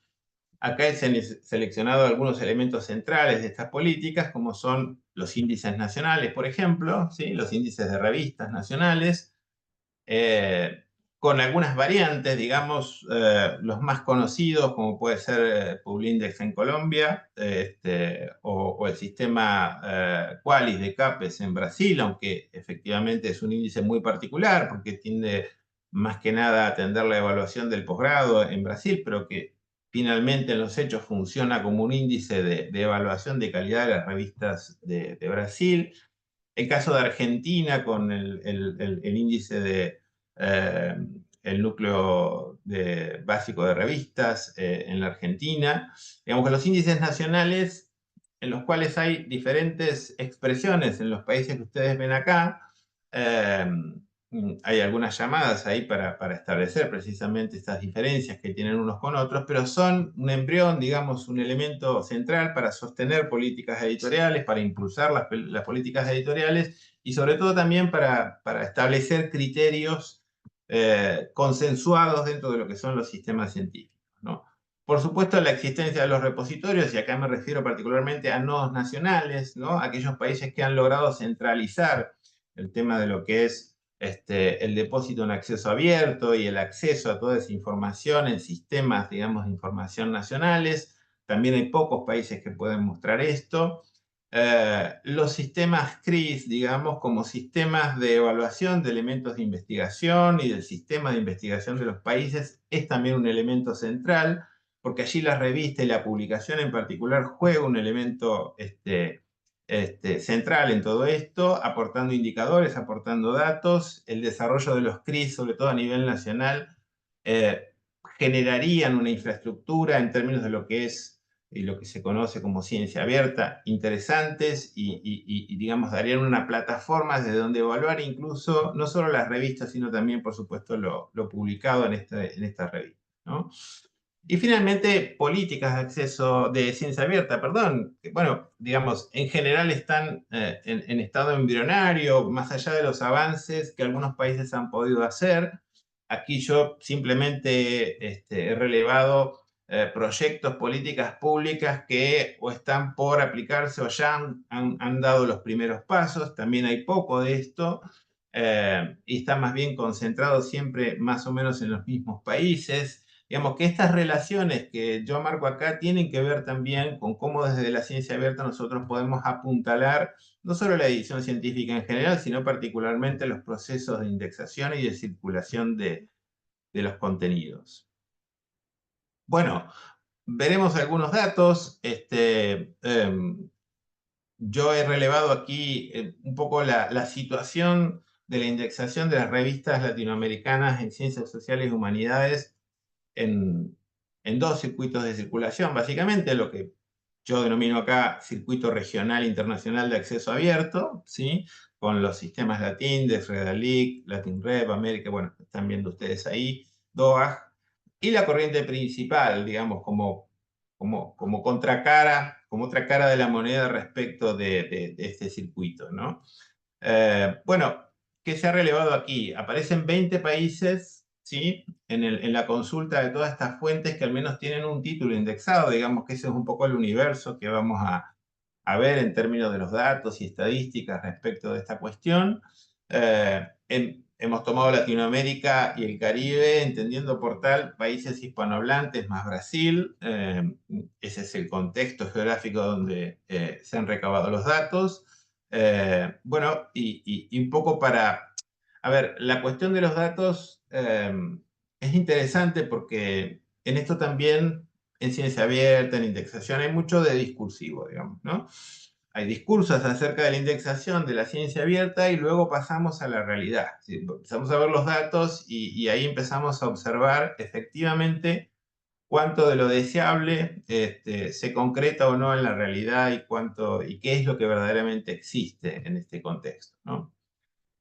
Acá he seleccionado algunos elementos centrales de estas políticas, como son los índices nacionales, por ejemplo, ¿sí? Los índices de revistas nacionales, con algunas variantes, digamos, los más conocidos, como puede ser Publindex en Colombia, o el sistema Qualis de CAPES en Brasil, aunque efectivamente es un índice muy particular, porque tiende más que nada a atender la evaluación del posgrado en Brasil, pero que finalmente en los hechos funciona como un índice de evaluación de calidad de las revistas de Brasil. El caso de Argentina con el índice el núcleo básico de revistas en la Argentina. Digamos que los índices nacionales, en los cuales hay diferentes expresiones en los países que ustedes ven acá, hay algunas llamadas ahí para establecer precisamente estas diferencias que tienen unos con otros, pero son un embrión, digamos, un elemento central para sostener políticas editoriales, para impulsar las políticas editoriales y sobre todo también para establecer criterios consensuados dentro de lo que son los sistemas científicos, ¿no? Por supuesto, la existencia de los repositorios, y acá me refiero particularmente a nodos nacionales, ¿no? Aquellos países que han logrado centralizar el tema de lo que es el depósito en acceso abierto y el acceso a toda esa información en sistemas, digamos, de información nacionales. También hay pocos países que pueden mostrar esto. Los sistemas CRIS, digamos, como sistemas de evaluación de elementos de investigación y del sistema de investigación de los países, es también un elemento central, porque allí la revista y la publicación en particular juega un elemento central en todo esto, aportando indicadores, aportando datos. El desarrollo de los CRIS, sobre todo a nivel nacional, generarían una infraestructura en términos de lo que es y lo que se conoce como ciencia abierta, interesantes y digamos, darían una plataforma desde donde evaluar incluso no solo las revistas, sino también, por supuesto, lo publicado en esta revista, ¿no? Y finalmente, políticas de acceso de ciencia abierta, perdón, que, bueno, digamos, en general están en estado embrionario, más allá de los avances que algunos países han podido hacer. Aquí yo simplemente he relevado proyectos, políticas públicas que o están por aplicarse o ya han dado los primeros pasos. También hay poco de esto. y está más bien concentrado siempre más o menos en los mismos países. Digamos que estas relaciones que yo marco acá tienen que ver también con cómo desde la ciencia abierta nosotros podemos apuntalar no solo la edición científica en general, sino particularmente los procesos de indexación y de circulación de los contenidos. Bueno, veremos algunos datos. Yo he relevado aquí un poco la situación de la indexación de las revistas latinoamericanas en ciencias sociales y humanidades en 2 circuitos de circulación. Básicamente lo que yo denomino acá circuito regional internacional de acceso abierto, ¿sí? Con los sistemas Latindex, Redalic, Latinrep, América, bueno, están viendo ustedes ahí, DOAJ, y la corriente principal, digamos, como contracara, como otra cara de la moneda respecto de este circuito, ¿no? Bueno, ¿qué se ha relevado aquí? Aparecen 20 países, ¿sí? En la consulta de todas estas fuentes que al menos tienen un título indexado, digamos que ese es un poco el universo que vamos a ver en términos de los datos y estadísticas respecto de esta cuestión. Hemos tomado Latinoamérica y el Caribe, entendiendo por tal países hispanohablantes más Brasil. Ese es el contexto geográfico donde se han recabado los datos. Bueno, y un poco para... A ver, la cuestión de los datos es interesante porque en esto también, en ciencia abierta, en indexación, hay mucho de discursivo, digamos, ¿no? Hay discursos acerca de la indexación de la ciencia abierta y luego pasamos a la realidad. ¿Sí? Empezamos a ver los datos y ahí empezamos a observar efectivamente cuánto de lo deseable se concreta o no en la realidad y qué es lo que verdaderamente existe en este contexto, ¿no?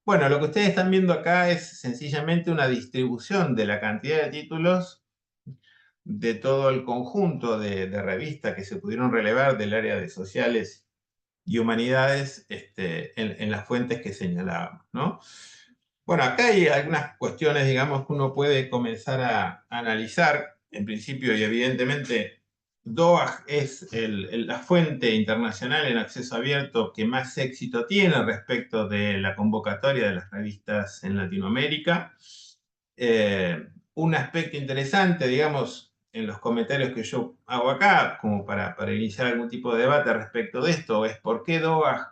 Bueno, lo que ustedes están viendo acá es sencillamente una distribución de la cantidad de títulos de todo el conjunto de revistas que se pudieron relevar del área de sociales y humanidades en las fuentes que señalábamos, ¿no? Bueno, acá hay algunas cuestiones, digamos, que uno puede comenzar a analizar. En principio y evidentemente, DOAJ es la fuente internacional en acceso abierto que más éxito tiene respecto de la convocatoria de las revistas en Latinoamérica. Un aspecto interesante, digamos, en los comentarios que yo hago acá, como para iniciar algún tipo de debate respecto de esto, es por qué DOAJ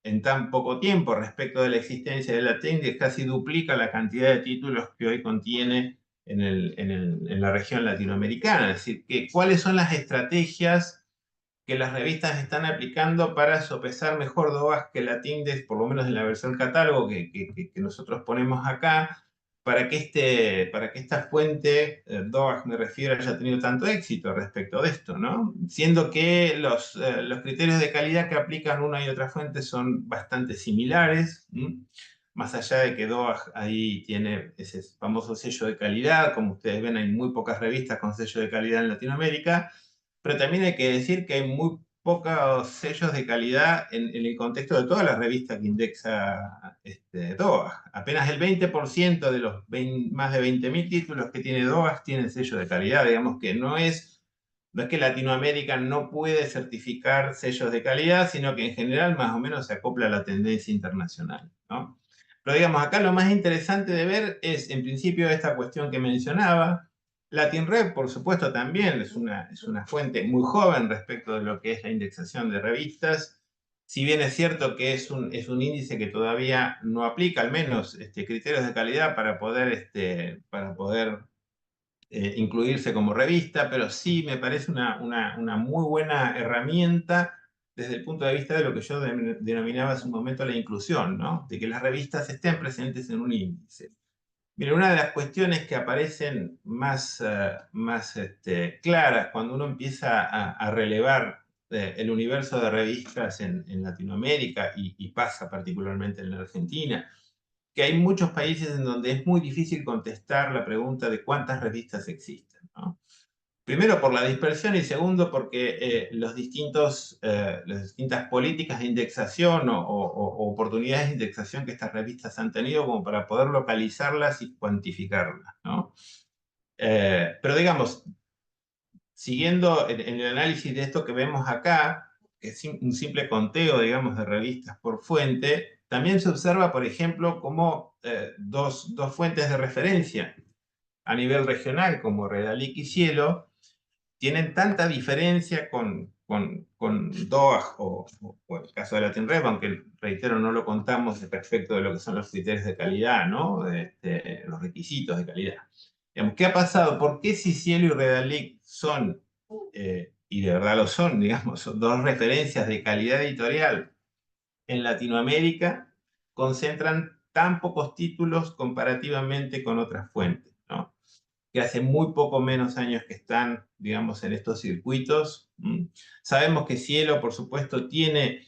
en tan poco tiempo respecto de la existencia de la Latindex casi duplica la cantidad de títulos que hoy contiene en la región latinoamericana. Es decir, cuáles son las estrategias que las revistas están aplicando para sopesar mejor DOAJ que Latindex, por lo menos en la versión catálogo que nosotros ponemos acá, para que esta fuente, DOAJ me refiero, haya tenido tanto éxito respecto de esto, ¿no? Siendo que los criterios de calidad que aplican una y otra fuente son bastante similares, más allá de que DOAJ ahí tiene ese famoso sello de calidad. Como ustedes ven, hay muy pocas revistas con sello de calidad en Latinoamérica, pero también hay que decir que hay muy pocos sellos de calidad en el contexto de todas las revistas que indexa DOAJ. Apenas el 20% de los más de 20.000 títulos que tiene DOAJ tienen sello de calidad. Digamos que no es que Latinoamérica no puede certificar sellos de calidad, sino que en general más o menos se acopla a la tendencia internacional, ¿no? Pero digamos, acá lo más interesante de ver es, en principio, esta cuestión que mencionaba. Latinrep, por supuesto, también es una fuente muy joven respecto de lo que es la indexación de revistas. Si bien es cierto que es un índice que todavía no aplica, al menos, criterios de calidad para poder incluirse como revista, pero sí me parece una muy buena herramienta desde el punto de vista de lo que yo denominaba hace un momento la inclusión, ¿no? De que las revistas estén presentes en un índice. Mira, una de las cuestiones que aparecen más claras cuando uno empieza a relevar el universo de revistas en Latinoamérica y pasa particularmente en la Argentina, que hay muchos países en donde es muy difícil contestar la pregunta de cuántas revistas existen, ¿no? Primero por la dispersión y segundo porque las distintas políticas de indexación o oportunidades de indexación que estas revistas han tenido como para poder localizarlas y cuantificarlas, ¿no? Pero digamos, siguiendo en el análisis de esto que vemos acá, que es un simple conteo, digamos, de revistas por fuente, también se observa, por ejemplo, cómo dos fuentes de referencia a nivel regional, como Redalic y Cielo, tienen tanta diferencia con DOAJ o el caso de LatinRep, aunque reitero, no lo contamos respecto de lo que son los criterios de calidad, ¿no? Los requisitos de calidad. Digamos, ¿qué ha pasado? ¿Por qué si Cielo y Redalic son, y de verdad lo son, digamos, son dos referencias de calidad editorial en Latinoamérica, concentran tan pocos títulos comparativamente con otras fuentes, ¿no? Que hace muy poco menos años que están, digamos, en estos circuitos. Sabemos que Cielo, por supuesto, tiene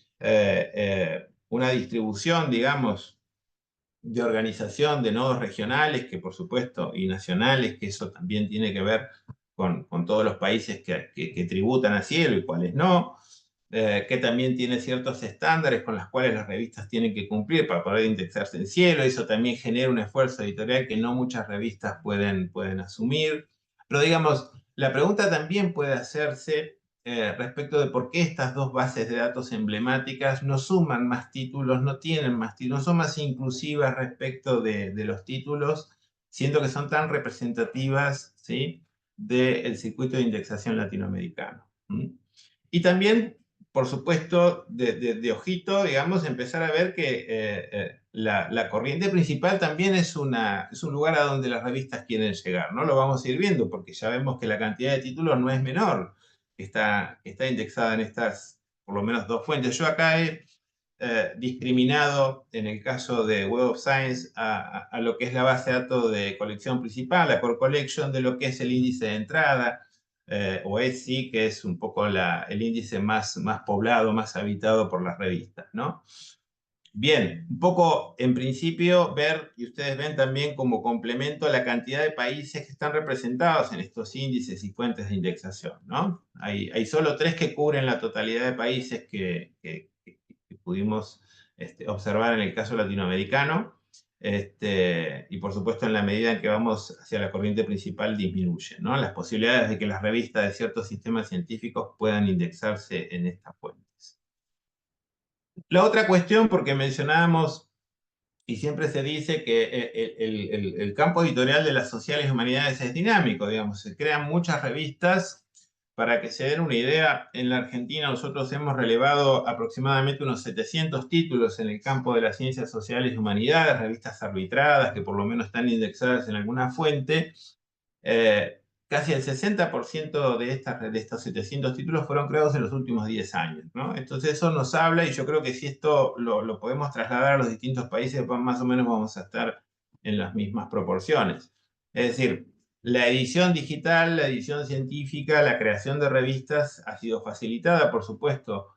una distribución, digamos, de organización de nodos regionales, que por supuesto, y nacionales, que eso también tiene que ver con todos los países que tributan a Cielo y cuáles no, que también tiene ciertos estándares con los cuales las revistas tienen que cumplir para poder indexarse en Cielo. Eso también genera un esfuerzo editorial que no muchas revistas pueden asumir. Pero digamos, la pregunta también puede hacerse respecto de por qué estas dos bases de datos emblemáticas no suman más títulos, no tienen más títulos, no son más inclusivas respecto de los títulos, siendo que son tan representativas, ¿sí?, del circuito de indexación latinoamericano. Y también, por supuesto, de ojito, digamos, empezar a ver que la corriente principal también es un lugar a donde las revistas quieren llegar, ¿no? Lo vamos a ir viendo, porque ya vemos que la cantidad de títulos no es menor, que está indexada en estas, por lo menos, dos fuentes. Yo acá he discriminado, en el caso de Web of Science, a lo que es la base de datos de colección principal, la Core Collection, de lo que es el índice de entrada, o ESI, que es un poco el índice más poblado, más habitado por las revistas, ¿no? Bien, un poco en principio ver, y ustedes ven también como complemento, la cantidad de países que están representados en estos índices y fuentes de indexación, ¿no? Hay solo 3 que cubren la totalidad de países que pudimos observar en el caso latinoamericano. Y por supuesto, en la medida en que vamos hacia la corriente principal, disminuyen, ¿no?, las posibilidades de que las revistas de ciertos sistemas científicos puedan indexarse en estas fuentes. La otra cuestión, porque mencionábamos, y siempre se dice que el campo editorial de las sociales y humanidades es dinámico, digamos, se crean muchas revistas. Para que se den una idea, en la Argentina nosotros hemos relevado aproximadamente unos 700 títulos en el campo de las ciencias sociales y humanidades, revistas arbitradas que por lo menos están indexadas en alguna fuente. Casi el 60% de estos 700 títulos fueron creados en los últimos 10 años, ¿no? Entonces eso nos habla, y yo creo que si esto lo podemos trasladar a los distintos países, más o menos vamos a estar en las mismas proporciones. Es decir, la edición digital, la edición científica, la creación de revistas ha sido facilitada, por supuesto,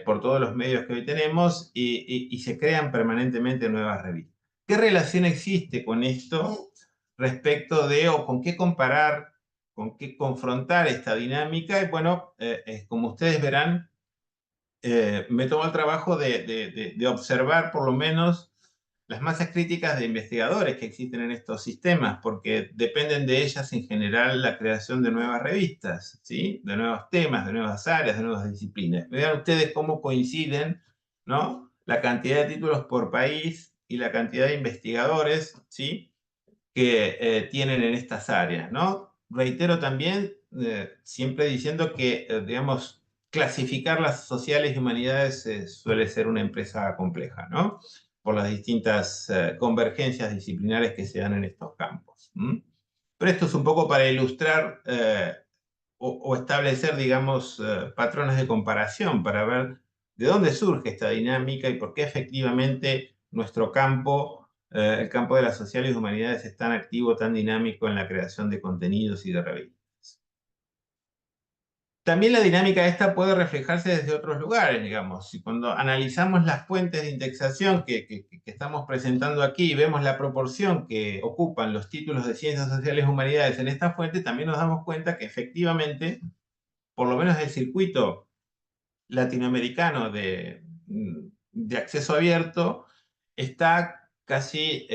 por todos los medios que hoy tenemos, y se crean permanentemente nuevas revistas. ¿Qué relación existe con esto respecto de, o con qué comparar, con qué confrontar esta dinámica? Y bueno, como ustedes verán, me tomo el trabajo de observar por lo menos las masas críticas de investigadores que existen en estos sistemas, porque dependen de ellas en general la creación de nuevas revistas, ¿sí?, de nuevos temas, de nuevas áreas, de nuevas disciplinas. Vean ustedes cómo coinciden, ¿no?, la cantidad de títulos por país y la cantidad de investigadores, ¿sí?, que tienen en estas áreas, ¿no? Reitero también, siempre diciendo que, digamos, clasificar las sociales y humanidades suele ser una empresa compleja, ¿no?, por las distintas convergencias disciplinares que se dan en estos campos. Pero esto es un poco para ilustrar o establecer, digamos, patrones de comparación para ver de dónde surge esta dinámica y por qué efectivamente nuestro campo, el campo de las sociales y humanidades, es tan activo, tan dinámico en la creación de contenidos y de revistas. También la dinámica esta puede reflejarse desde otros lugares, digamos. Y cuando analizamos las fuentes de indexación que estamos presentando aquí y vemos la proporción que ocupan los títulos de ciencias sociales y humanidades en esta fuente, también nos damos cuenta que efectivamente, por lo menos el circuito latinoamericano de acceso abierto, está casi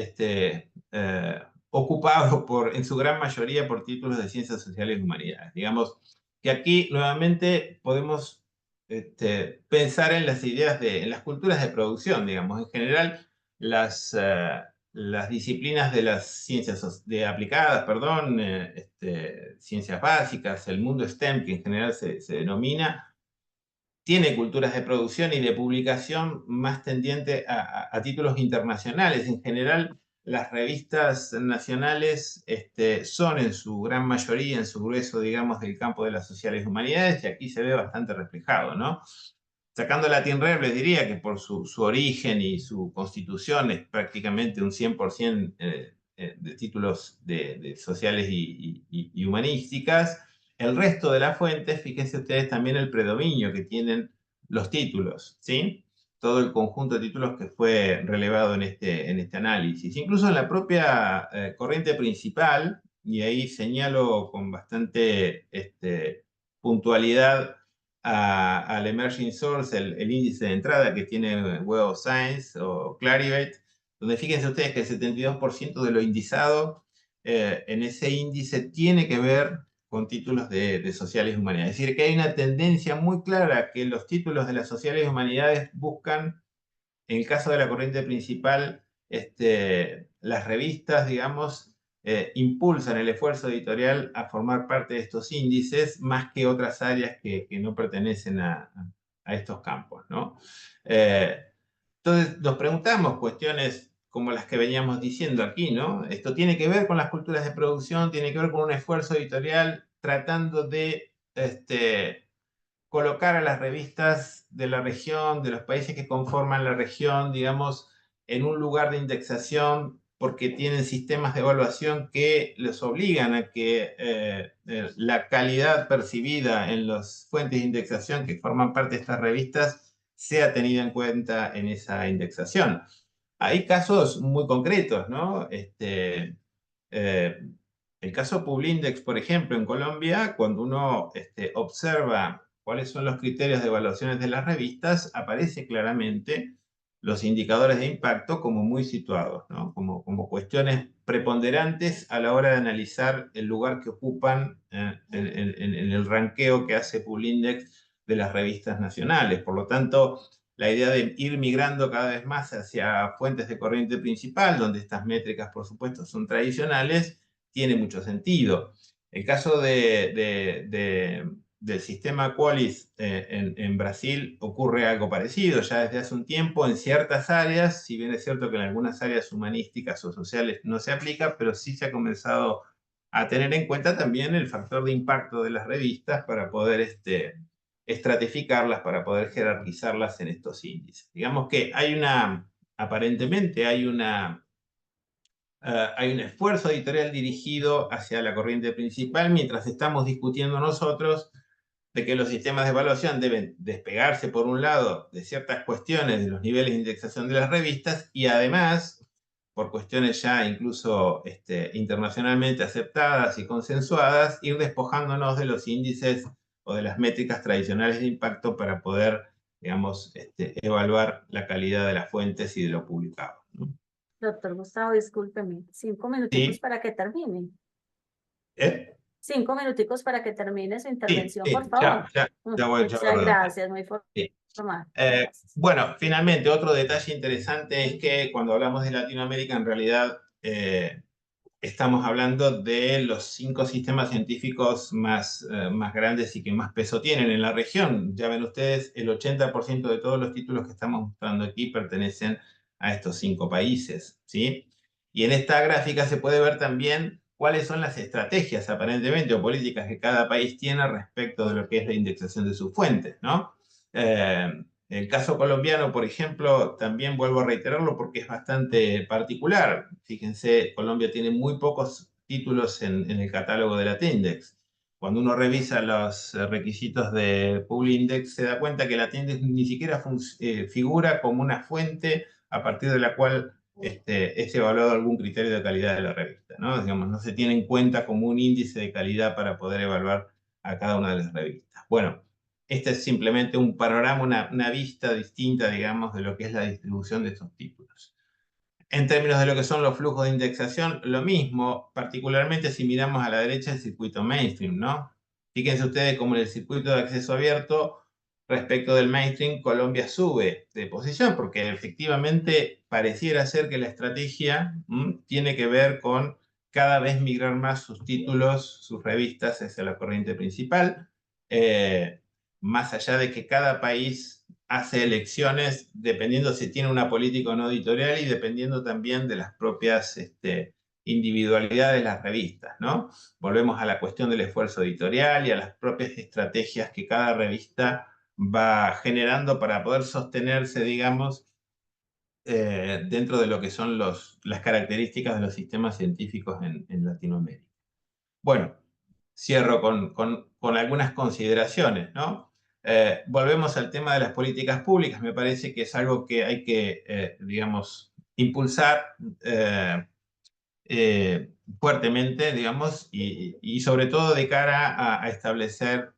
ocupado en su gran mayoría por títulos de ciencias sociales y humanidades. Digamos que aquí nuevamente podemos pensar en las ideas en las culturas de producción, digamos. En general, las disciplinas de las ciencias aplicadas, perdón, ciencias básicas, el mundo STEM, que en general se denomina, tiene culturas de producción y de publicación más tendiente a títulos internacionales. En general, las revistas nacionales son en su gran mayoría, en su grueso, digamos, del campo de las sociales y humanidades, y aquí se ve bastante reflejado, ¿no? Sacando Latin Rep, les diría que por su origen y su constitución es prácticamente un 100% de títulos de sociales y humanísticas. El resto de las fuentes, fíjense ustedes también el predominio que tienen los títulos, ¿sí? Todo el conjunto de títulos que fue relevado en este análisis. Incluso en la propia corriente principal, y ahí señalo con bastante puntualidad al Emerging Source, el índice de entrada que tiene Web of Science o Clarivate, donde fíjense ustedes que el 72% de lo indizado en ese índice tiene que ver con títulos de sociales y humanidades. Es decir, que hay una tendencia muy clara que los títulos de las sociales y humanidades buscan, en el caso de la corriente principal, las revistas, digamos, impulsan el esfuerzo editorial a formar parte de estos índices más que otras áreas que no pertenecen a estos campos, ¿no? Entonces nos preguntamos cuestiones como las que veníamos diciendo aquí, ¿no? Esto tiene que ver con las culturas de producción, tiene que ver con un esfuerzo editorial tratando de colocar a las revistas de la región, de los países que conforman la región, digamos, en un lugar de indexación porque tienen sistemas de evaluación que les obligan a que la calidad percibida en las fuentes de indexación que forman parte de estas revistas sea tenida en cuenta en esa indexación. Hay casos muy concretos, ¿no? El caso Publindex, por ejemplo, en Colombia, cuando uno observa cuáles son los criterios de evaluaciones de las revistas, aparece claramente los indicadores de impacto como muy situados, ¿no? Como cuestiones preponderantes a la hora de analizar el lugar que ocupan en el ranqueo que hace Publindex de las revistas nacionales. Por lo tanto, la idea de ir migrando cada vez más hacia fuentes de corriente principal, donde estas métricas, por supuesto, son tradicionales, tiene mucho sentido. El caso del sistema Qualis en Brasil ocurre algo parecido. Ya desde hace un tiempo en ciertas áreas, si bien es cierto que en algunas áreas humanísticas o sociales no se aplica, pero sí se ha comenzado a tener en cuenta también el factor de impacto de las revistas para poder estratificarlas, para poder jerarquizarlas en estos índices. Digamos que aparentemente hay un esfuerzo editorial dirigido hacia la corriente principal, mientras estamos discutiendo nosotros de que los sistemas de evaluación deben despegarse, por un lado, de ciertas cuestiones de los niveles de indexación de las revistas y además, por cuestiones ya incluso internacionalmente aceptadas y consensuadas, ir despojándonos de los índices o de las métricas tradicionales de impacto para poder, digamos, evaluar la calidad de las fuentes y de lo publicado, ¿no? Doctor Gustavo, discúlpeme, 5 minuticos Sí. para que termine. 5 minuticos para que termine su Sí, intervención, sí, por favor. ya voy Muchas a redondar. gracias, muy Sí. formal. Bueno, finalmente, otro detalle interesante es que cuando hablamos de Latinoamérica, en realidad estamos hablando de los 5 sistemas científicos más grandes y que más peso tienen en la región. Ya ven ustedes, el 80% de todos los títulos que estamos mostrando aquí pertenecen a estos 5 países, ¿sí? Y en esta gráfica se puede ver también cuáles son las estrategias, aparentemente, o políticas que cada país tiene respecto de lo que es la indexación de sus fuentes, ¿no? El caso colombiano, por ejemplo, también vuelvo a reiterarlo porque es bastante particular. Fíjense, Colombia tiene muy pocos títulos en el catálogo de Latindex. Cuando uno revisa los requisitos de Publindex, se da cuenta que Latindex ni siquiera figura como una fuente a partir de la cual es evaluado algún criterio de calidad de la revista, ¿no? Digamos, no se tiene en cuenta como un índice de calidad para poder evaluar a cada una de las revistas. Bueno, este es simplemente un panorama, una vista distinta, digamos, de lo que es la distribución de estos títulos. En términos de lo que son los flujos de indexación, lo mismo, particularmente si miramos a la derecha el circuito mainstream, ¿no? Fíjense ustedes como en el circuito de acceso abierto respecto del mainstream, Colombia sube de posición, porque efectivamente pareciera ser que la estrategia tiene que ver con cada vez migrar más sus títulos, sus revistas hacia la corriente principal, más allá de que cada país hace elecciones dependiendo si tiene una política o no editorial y dependiendo también de las propias individualidades de las revistas, ¿no? Volvemos a la cuestión del esfuerzo editorial y a las propias estrategias que cada revista va generando para poder sostenerse, digamos, dentro de lo que son las características de los sistemas científicos en Latinoamérica. Bueno, cierro con algunas consideraciones, ¿no? Volvemos al tema de las políticas públicas. Me parece que es algo que hay que, digamos, impulsar fuertemente, digamos, y sobre todo de cara a establecer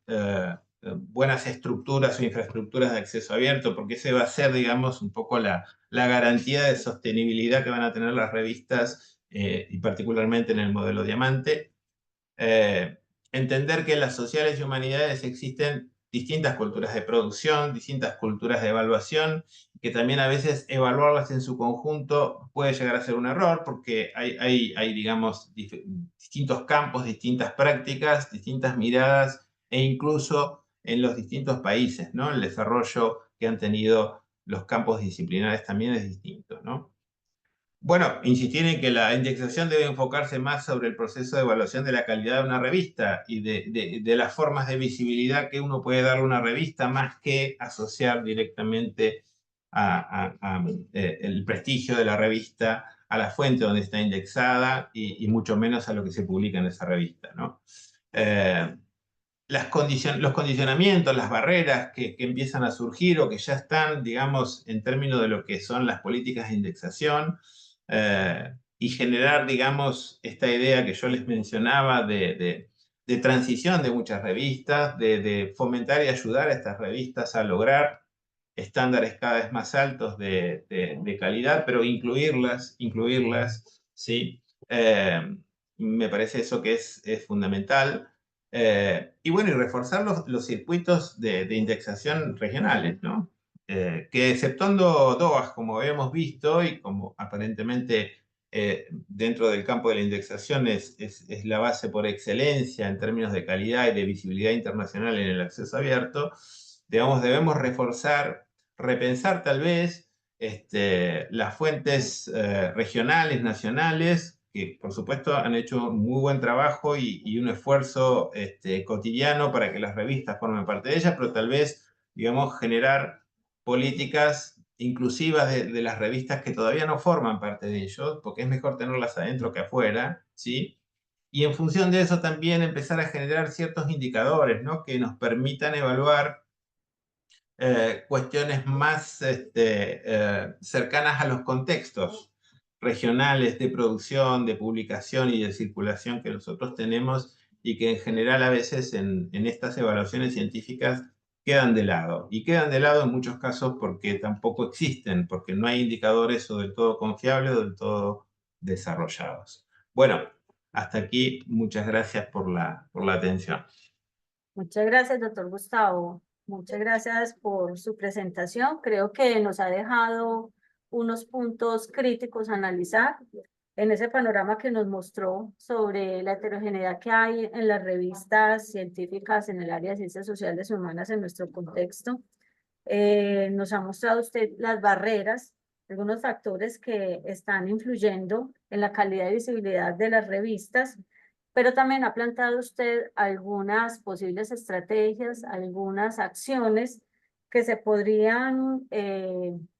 buenas estructuras o infraestructuras de acceso abierto, porque ese va a ser, digamos, un poco la garantía de sostenibilidad que van a tener las revistas, y particularmente en el modelo Diamante. Entender que en las sociales y humanidades existen distintas culturas de producción, distintas culturas de evaluación, que también a veces evaluarlas en su conjunto puede llegar a ser un error, porque hay digamos, distintos campos, distintas prácticas, distintas miradas, e incluso en los distintos países, ¿no? El desarrollo que han tenido los campos disciplinares también es distinto, ¿no? Bueno, insistir en que la indexación debe enfocarse más sobre el proceso de evaluación de la calidad de una revista y de las formas de visibilidad que uno puede darle a una revista, más que asociar directamente el prestigio de la revista a la fuente donde está indexada y mucho menos a lo que se publica en esa revista, ¿no? Los condicionamientos, las barreras que empiezan a surgir o que ya están, digamos, en términos de lo que son las políticas de indexación, y generar, digamos, esta idea que yo les mencionaba de transición de muchas revistas, de fomentar y ayudar a estas revistas a lograr estándares cada vez más altos de calidad, pero incluirlas, ¿sí? Me parece eso que es fundamental. Y bueno, y reforzar los circuitos de indexación regionales, ¿no? Que exceptuando DOAS, como habíamos visto, y como aparentemente dentro del campo de la indexación es la base por excelencia en términos de calidad y de visibilidad internacional en el acceso abierto, digamos, debemos reforzar, repensar tal vez las fuentes regionales, nacionales, que por supuesto han hecho muy buen trabajo y un esfuerzo cotidiano para que las revistas formen parte de ellas, pero tal vez, digamos, generar políticas inclusivas de las revistas que todavía no forman parte de ellos, porque es mejor tenerlas adentro que afuera, ¿sí? Y en función de eso también empezar a generar ciertos indicadores, ¿no? Que nos permitan evaluar cuestiones más cercanas a los contextos regionales de producción, de publicación y de circulación que nosotros tenemos y que en general a veces en estas evaluaciones científicas quedan de lado. Y quedan de lado en muchos casos porque tampoco existen, porque no hay indicadores o del todo confiables o del todo desarrollados. Bueno, hasta aquí. Muchas gracias por la atención. Muchas gracias, doctor Gustavo. Muchas gracias por su presentación. Creo que nos ha dejado unos puntos críticos a analizar en ese panorama que nos mostró sobre la heterogeneidad que hay en las revistas científicas en el área de ciencias sociales y humanas en nuestro contexto. Nos ha mostrado usted las barreras, algunos factores que están influyendo en la calidad y visibilidad de las revistas, pero también ha planteado usted algunas posibles estrategias, algunas acciones que se podrían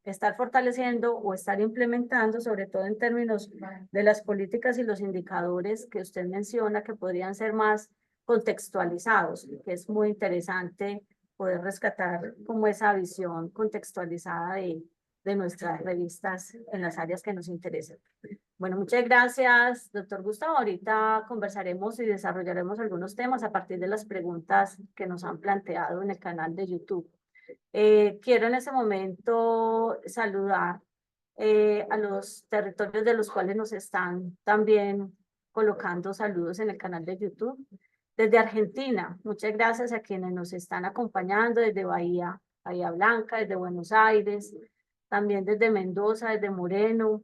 estar fortaleciendo o estar implementando, sobre todo en términos de las políticas y los indicadores que usted menciona, que podrían ser más contextualizados, que es muy interesante poder rescatar como esa visión contextualizada de nuestras revistas en las áreas que nos interesan. Bueno, muchas gracias, doctor Gustavo. Ahorita conversaremos y desarrollaremos algunos temas a partir de las preguntas que nos han planteado en el canal de YouTube. Quiero en ese momento saludar a los territorios de los cuales nos están también colocando saludos en el canal de YouTube. Desde Argentina, muchas gracias a quienes nos están acompañando desde Bahía Blanca, desde Buenos Aires, también desde Mendoza, desde Moreno,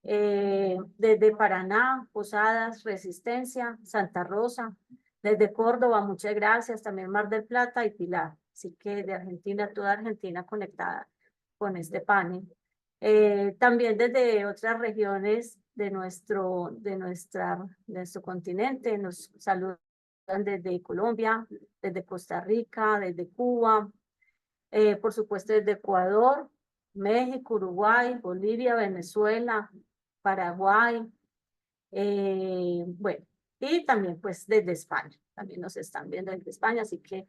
desde Paraná, Posadas, Resistencia, Santa Rosa, desde Córdoba, muchas gracias, también Mar del Plata y Pilar. Así que de Argentina, toda Argentina conectada con este panel. También desde otras regiones de nuestro continente, nos saludan desde Colombia, desde Costa Rica, desde Cuba, por supuesto desde Ecuador, México, Uruguay, Bolivia, Venezuela, Paraguay, bueno, y también pues desde España, también nos están viendo desde España, así que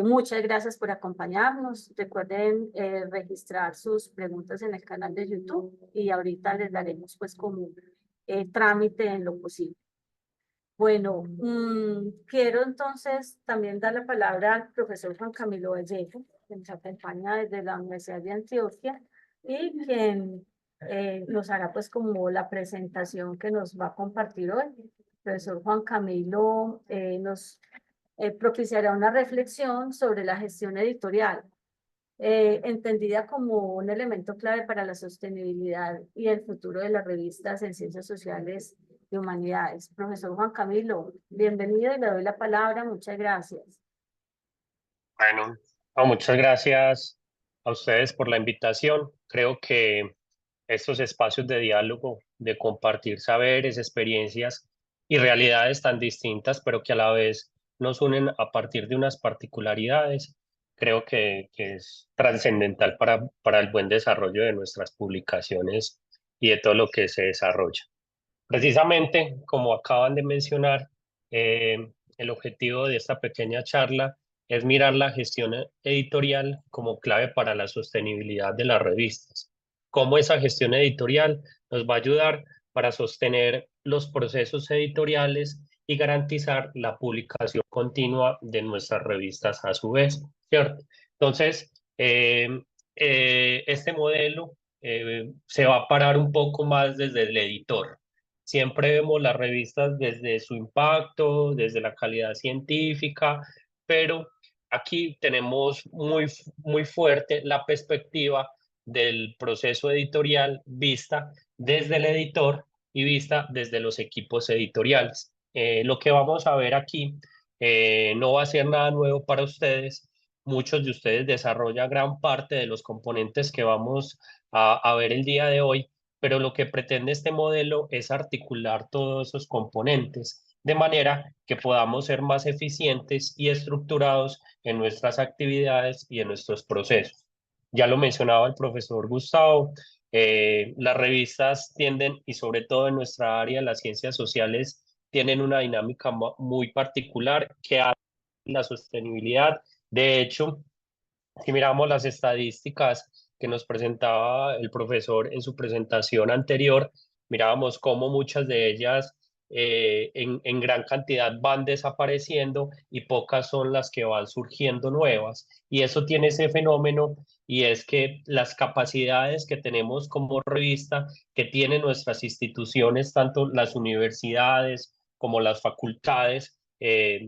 muchas gracias por acompañarnos. Recuerden registrar sus preguntas en el canal de YouTube y ahorita les daremos pues como trámite en lo posible. Bueno, quiero entonces también dar la palabra al profesor Juan Camilo Vallejo, que nos acompaña desde la Universidad de Antioquia y quien nos hará pues como la presentación que nos va a compartir hoy. El profesor Juan Camilo nos propiciará una reflexión sobre la gestión editorial, entendida como un elemento clave para la sostenibilidad y el futuro de las revistas en ciencias sociales y humanidades. Profesor Juan Camilo, bienvenido y le doy la palabra. Muchas gracias. Bueno, muchas gracias a ustedes por la invitación. Creo que estos espacios de diálogo, de compartir saberes, experiencias y realidades tan distintas, pero que a la vez nos unen a partir de unas particularidades, creo que es trascendental para el buen desarrollo de nuestras publicaciones y de todo lo que se desarrolla. Precisamente, como acaban de mencionar, el objetivo de esta pequeña charla es mirar la gestión editorial como clave para la sostenibilidad de las revistas. Cómo esa gestión editorial nos va a ayudar para sostener los procesos editoriales y garantizar la publicación continua de nuestras revistas a su vez, ¿cierto? Entonces, este modelo se va a parar un poco más desde el editor. Siempre vemos las revistas desde su impacto, desde la calidad científica, pero aquí tenemos muy fuerte la perspectiva del proceso editorial vista desde el editor y vista desde los equipos editoriales. Lo que vamos a ver aquí no va a ser nada nuevo para ustedes. Muchos de ustedes desarrollan gran parte de los componentes que vamos a ver el día de hoy, pero lo que pretende este modelo es articular todos esos componentes de manera que podamos ser más eficientes y estructurados en nuestras actividades y en nuestros procesos. Ya lo mencionaba el profesor Gustavo, las revistas tienden, y sobre todo en nuestra área, las ciencias sociales, tienen una dinámica muy particular que hace la sostenibilidad. De hecho, si miramos las estadísticas que nos presentaba el profesor en su presentación anterior, mirábamos cómo muchas de ellas en gran cantidad van desapareciendo y pocas son las que van surgiendo nuevas. Y eso tiene ese fenómeno, y es que las capacidades que tenemos como revista, que tienen nuestras instituciones, tanto las universidades como las facultades,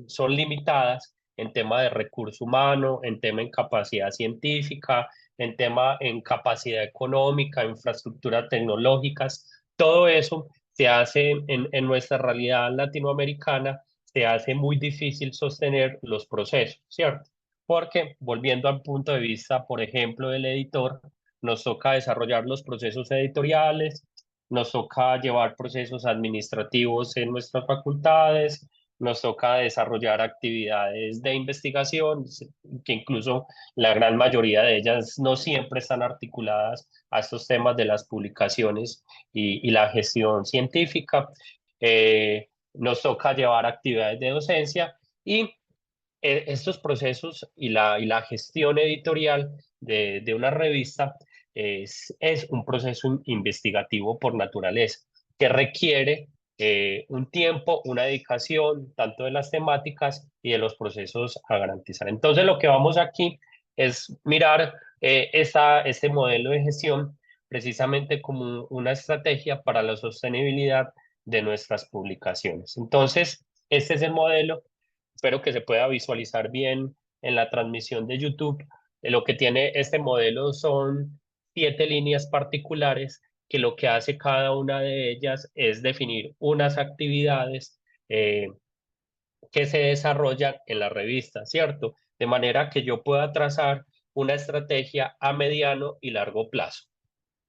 son limitadas en tema de recurso humano, en tema en capacidad científica, en tema en capacidad económica, infraestructuras tecnológicas. Todo eso se hace en nuestra realidad latinoamericana, se hace muy difícil sostener los procesos, ¿cierto? Porque, volviendo al punto de vista, por ejemplo, del editor, nos toca desarrollar los procesos editoriales, nos toca llevar procesos administrativos en nuestras facultades, nos toca desarrollar actividades de investigación, que incluso la gran mayoría de ellas no siempre están articuladas a estos temas de las publicaciones y la gestión científica. Nos toca llevar actividades de docencia y estos procesos y la gestión editorial de una revista es un proceso investigativo por naturaleza, que requiere un tiempo, una dedicación, tanto de las temáticas y de los procesos a garantizar. Entonces, lo que vamos aquí es mirar este modelo de gestión precisamente como una estrategia para la sostenibilidad de nuestras publicaciones. Entonces, este es el modelo. espero que se pueda visualizar bien en la transmisión de YouTube. Lo que tiene este modelo son 7 líneas particulares que lo que hace cada una de ellas es definir unas actividades que se desarrollan en la revista, ¿cierto? De manera que yo pueda trazar una estrategia a mediano y largo plazo.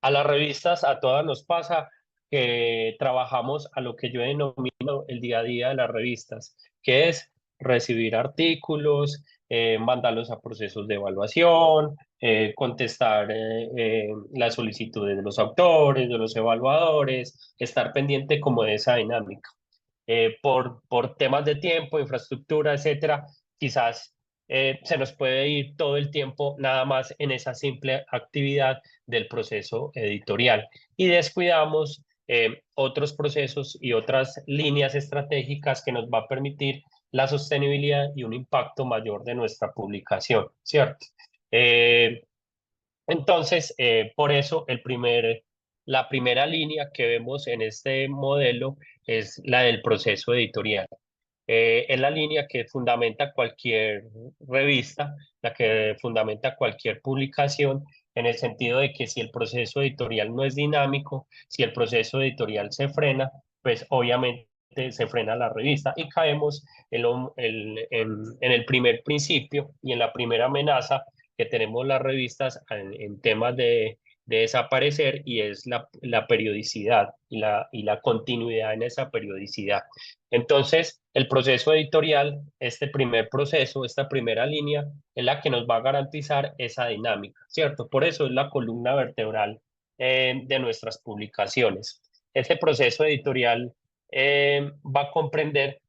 A las revistas, a todas nos pasa que trabajamos a lo que yo denomino el día a día de las revistas, que es recibir artículos, mandarlos a procesos de evaluación, contestar las solicitudes de los autores, de los evaluadores, estar pendiente como de esa dinámica. Por temas de tiempo, infraestructura, etcétera, quizás se nos puede ir todo el tiempo nada más en esa simple actividad del proceso editorial y descuidamos otros procesos y otras líneas estratégicas que nos va a permitir la sostenibilidad y un impacto mayor de nuestra publicación, ¿cierto? Entonces, por eso la primera línea que vemos en este modelo es la del proceso editorial. Es la línea que fundamenta cualquier revista, la que fundamenta cualquier publicación, en el sentido de que si el proceso editorial no es dinámico, si el proceso editorial se frena, pues obviamente se frena la revista y caemos en el primer principio y en la primera amenaza que tenemos las revistas en temas de desaparecer, y es la periodicidad y la continuidad en esa periodicidad. Entonces, el proceso editorial, este primer proceso, esta primera línea, es la que nos va a garantizar esa dinámica, ¿cierto? Por eso es la columna vertebral de nuestras publicaciones. Este proceso editorial va a comprender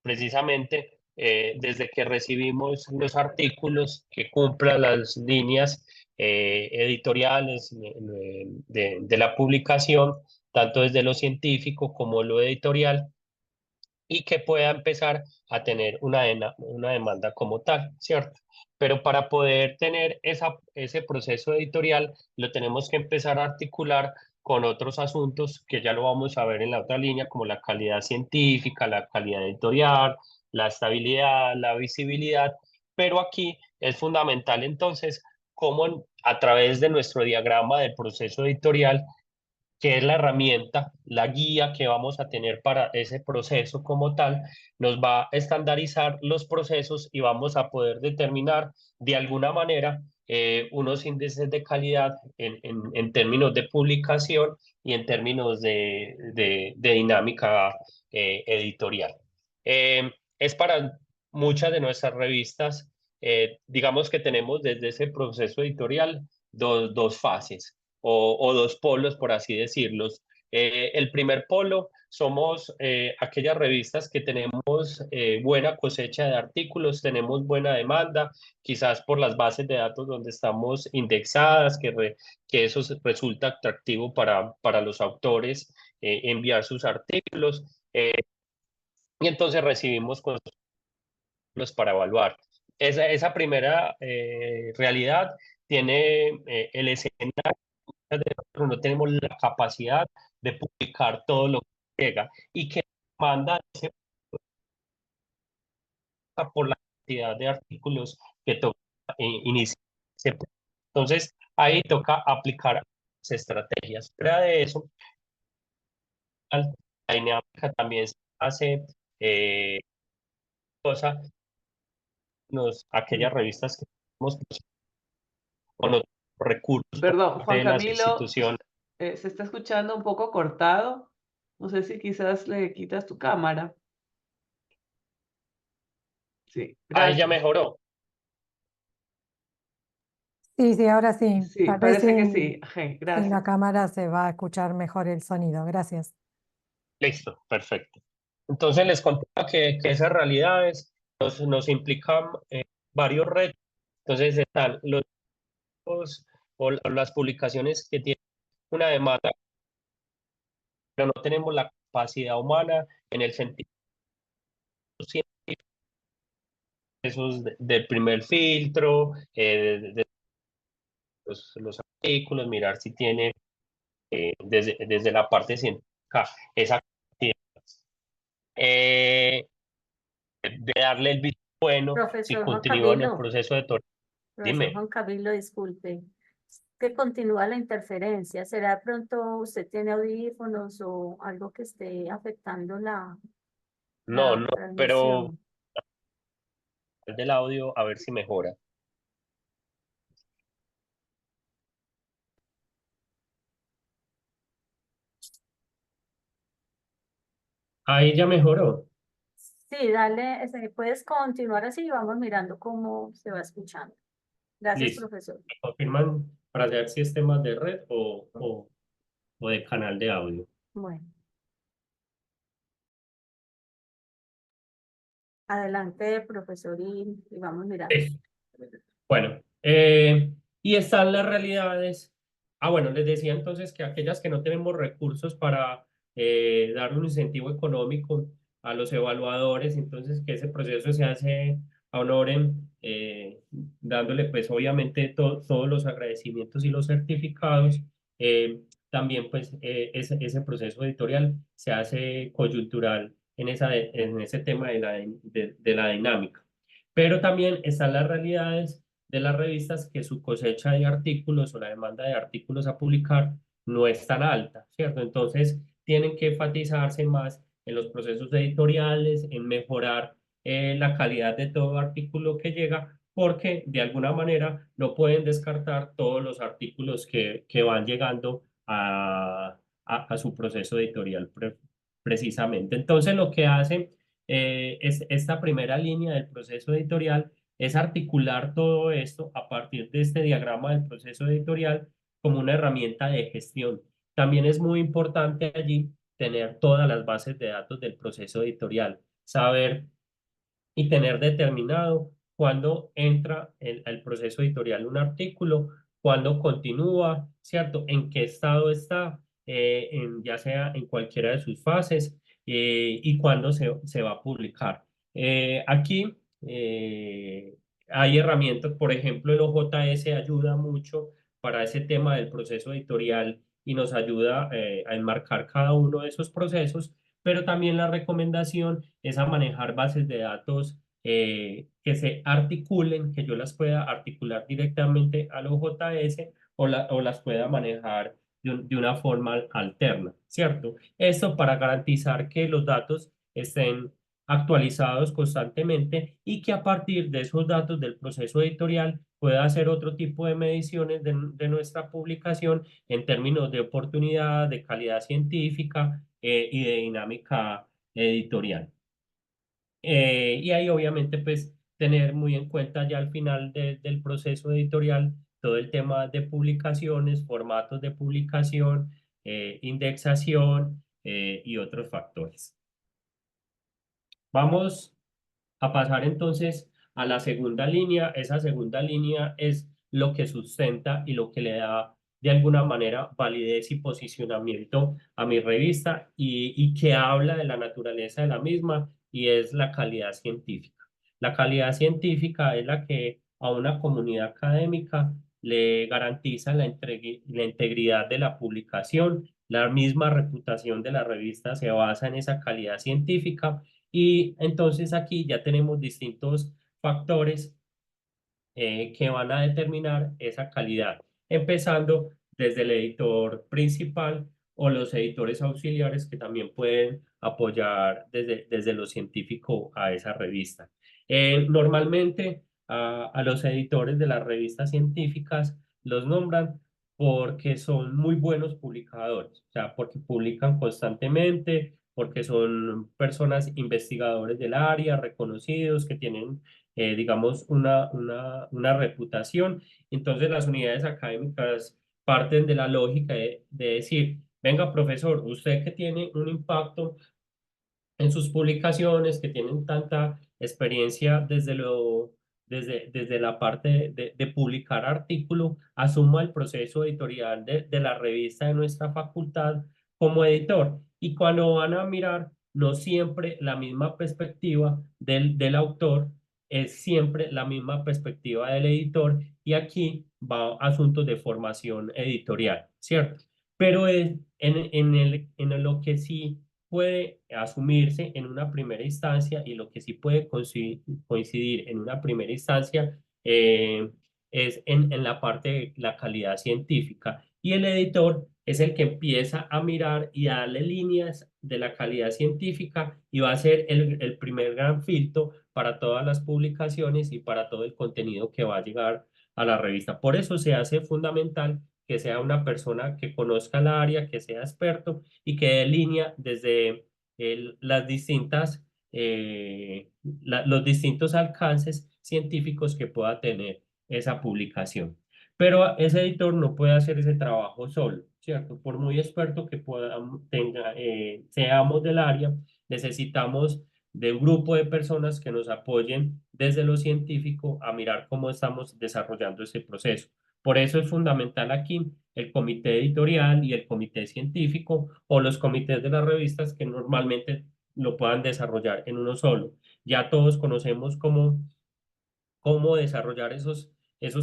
precisamente desde que recibimos los artículos que cumplan las líneas editoriales de la publicación, tanto desde lo científico como lo editorial, y que pueda empezar a tener una demanda como tal, ¿cierto? Pero para poder tener ese proceso editorial, lo tenemos que empezar a articular con otros asuntos que ya lo vamos a ver en la otra línea, como la calidad científica, la calidad editorial, la estabilidad, la visibilidad, pero aquí es fundamental entonces cómo a través de nuestro diagrama del proceso editorial, que es la herramienta, la guía que vamos a tener para ese proceso como tal, nos va a estandarizar los procesos y vamos a poder determinar de alguna manera unos índices de calidad en términos de publicación y en términos de dinámica editorial. Es para muchas de nuestras revistas, digamos que tenemos desde ese proceso editorial dos fases o dos polos, por así decirlos. El primer polo somos aquellas revistas que tenemos buena cosecha de artículos, tenemos buena demanda, quizás por las bases de datos donde estamos indexadas, que eso resulta atractivo para los autores enviar sus artículos, y entonces recibimos los para evaluar. Esa primera realidad tiene el escenario, pero no tenemos la capacidad de publicar todo lo que llega y que manda por la cantidad de artículos que toca iniciar. Entonces, ahí toca aplicar estrategias. Fuera de eso, la dinámica también se hace cosa, aquellas revistas que tenemos con otros recursos por Perdón, parte Juan de las Camilo, instituciones. se está escuchando un poco cortado. No sé si quizás le quitas tu cámara. Sí, Ahí ya gracias. mejoró. Sí, sí, ahora sí. Sí, Tal vez parece que sí. Ajá, sin la gracias. cámara se va a escuchar mejor el sonido. Gracias. Listo, perfecto. Entonces les contaba que esas realidades nos implican varios retos. Entonces están o las publicaciones que tienen una demanda, pero no tenemos la capacidad humana en el sentido científico, del primer filtro, de los artículos, mirar si tiene desde la parte científica esa capacidad. de darle el visto bueno si Profesor Juan continúa en el Camilo, proceso de profesor Dime. Juan Camilo, disculpe, que continúa la interferencia. ¿Será de pronto usted tiene audífonos o algo que esté afectando No, la no, pero transmisión? el del audio, a ver si mejora. Ahí ya mejoró. Sí, dale, puedes continuar así y vamos mirando cómo se va escuchando. Gracias, Listo. profesor. ¿Me confirman para saber si es tema de red o de canal de audio? Bueno, adelante, profesor, y vamos mirando. Sí. Bueno, y están las realidades. Bueno, les decía entonces que aquellas que no tenemos recursos para dar un incentivo económico a los evaluadores, entonces que ese proceso se hace a Honorem, dándole pues obviamente todos los agradecimientos y los certificados. También pues ese proceso editorial se hace coyuntural en ese tema de la dinámica. Pero también están las realidades de las revistas que su cosecha de artículos o la demanda de artículos a publicar no es tan alta, ¿cierto? Entonces tienen que enfatizarse más en los procesos editoriales, en mejorar la calidad de todo artículo que llega, porque de alguna manera no pueden descartar todos los artículos que van llegando a su proceso editorial precisamente. Entonces lo que hacen es esta primera línea del proceso editorial es articular todo esto a partir de este diagrama del proceso editorial como una herramienta de gestión. También es muy importante allí tener todas las bases de datos del proceso editorial, saber y tener determinado cuándo entra el proceso editorial un artículo, cuándo continúa, ¿cierto? En qué estado está, ya sea en cualquiera de sus fases, y cuándo se va a publicar. Aquí hay herramientas, por ejemplo, el OJS ayuda mucho para ese tema del proceso editorial y nos ayuda a enmarcar cada uno de esos procesos, pero también la recomendación es a manejar bases de datos que se articulen, que yo las pueda articular directamente al OJS o las pueda manejar de una forma alterna, ¿cierto? Esto para garantizar que los datos estén actualizados constantemente y que a partir de esos datos del proceso editorial pueda hacer otro tipo de mediciones de nuestra publicación en términos de oportunidad, de calidad científica y de dinámica editorial. Y ahí obviamente pues tener muy en cuenta ya al final del proceso editorial todo el tema de publicaciones, formatos de publicación, indexación y otros factores. Vamos a pasar entonces a la segunda línea. Esa segunda línea es lo que sustenta y lo que le da de alguna manera validez y posicionamiento a mi revista y que habla de la naturaleza de la misma y es la calidad científica. La calidad científica es la que a una comunidad académica le garantiza la integridad de la publicación. La misma reputación de la revista se basa en esa calidad científica y entonces aquí ya tenemos distintos factores que van a determinar esa calidad, empezando desde el editor principal o los editores auxiliares que también pueden apoyar desde lo científico a esa revista. Normalmente a los editores de las revistas científicas los nombran porque son muy buenos publicadores, o sea, porque publican constantemente, porque son personas investigadores del área, reconocidos, que tienen digamos, una reputación. Entonces las unidades académicas parten de la lógica de decir, venga, profesor, usted que tiene un impacto en sus publicaciones, que tienen tanta experiencia desde la parte de publicar artículo, asuma el proceso editorial de la revista de nuestra facultad como editor. Y cuando van a mirar, no siempre la misma perspectiva del autor es siempre la misma perspectiva del editor y aquí va asuntos de formación editorial, ¿cierto? Pero en lo que sí puede asumirse en una primera instancia y lo que sí puede coincidir en una primera instancia es en la parte de la calidad científica. Y el editor es el que empieza a mirar y a darle líneas de la calidad científica y va a ser el primer gran filtro para todas las publicaciones y para todo el contenido que va a llegar a la revista. Por eso se hace fundamental que sea una persona que conozca el área, que sea experto y que dé línea desde las distintas, los distintos alcances científicos que pueda tener esa publicación. Pero ese editor no puede hacer ese trabajo solo, ¿cierto? Por muy experto que seamos del área, necesitamos de un grupo de personas que nos apoyen desde lo científico a mirar cómo estamos desarrollando ese proceso. Por eso es fundamental aquí el comité editorial y el comité científico o los comités de las revistas que normalmente lo puedan desarrollar en uno solo. Ya todos conocemos cómo desarrollar esos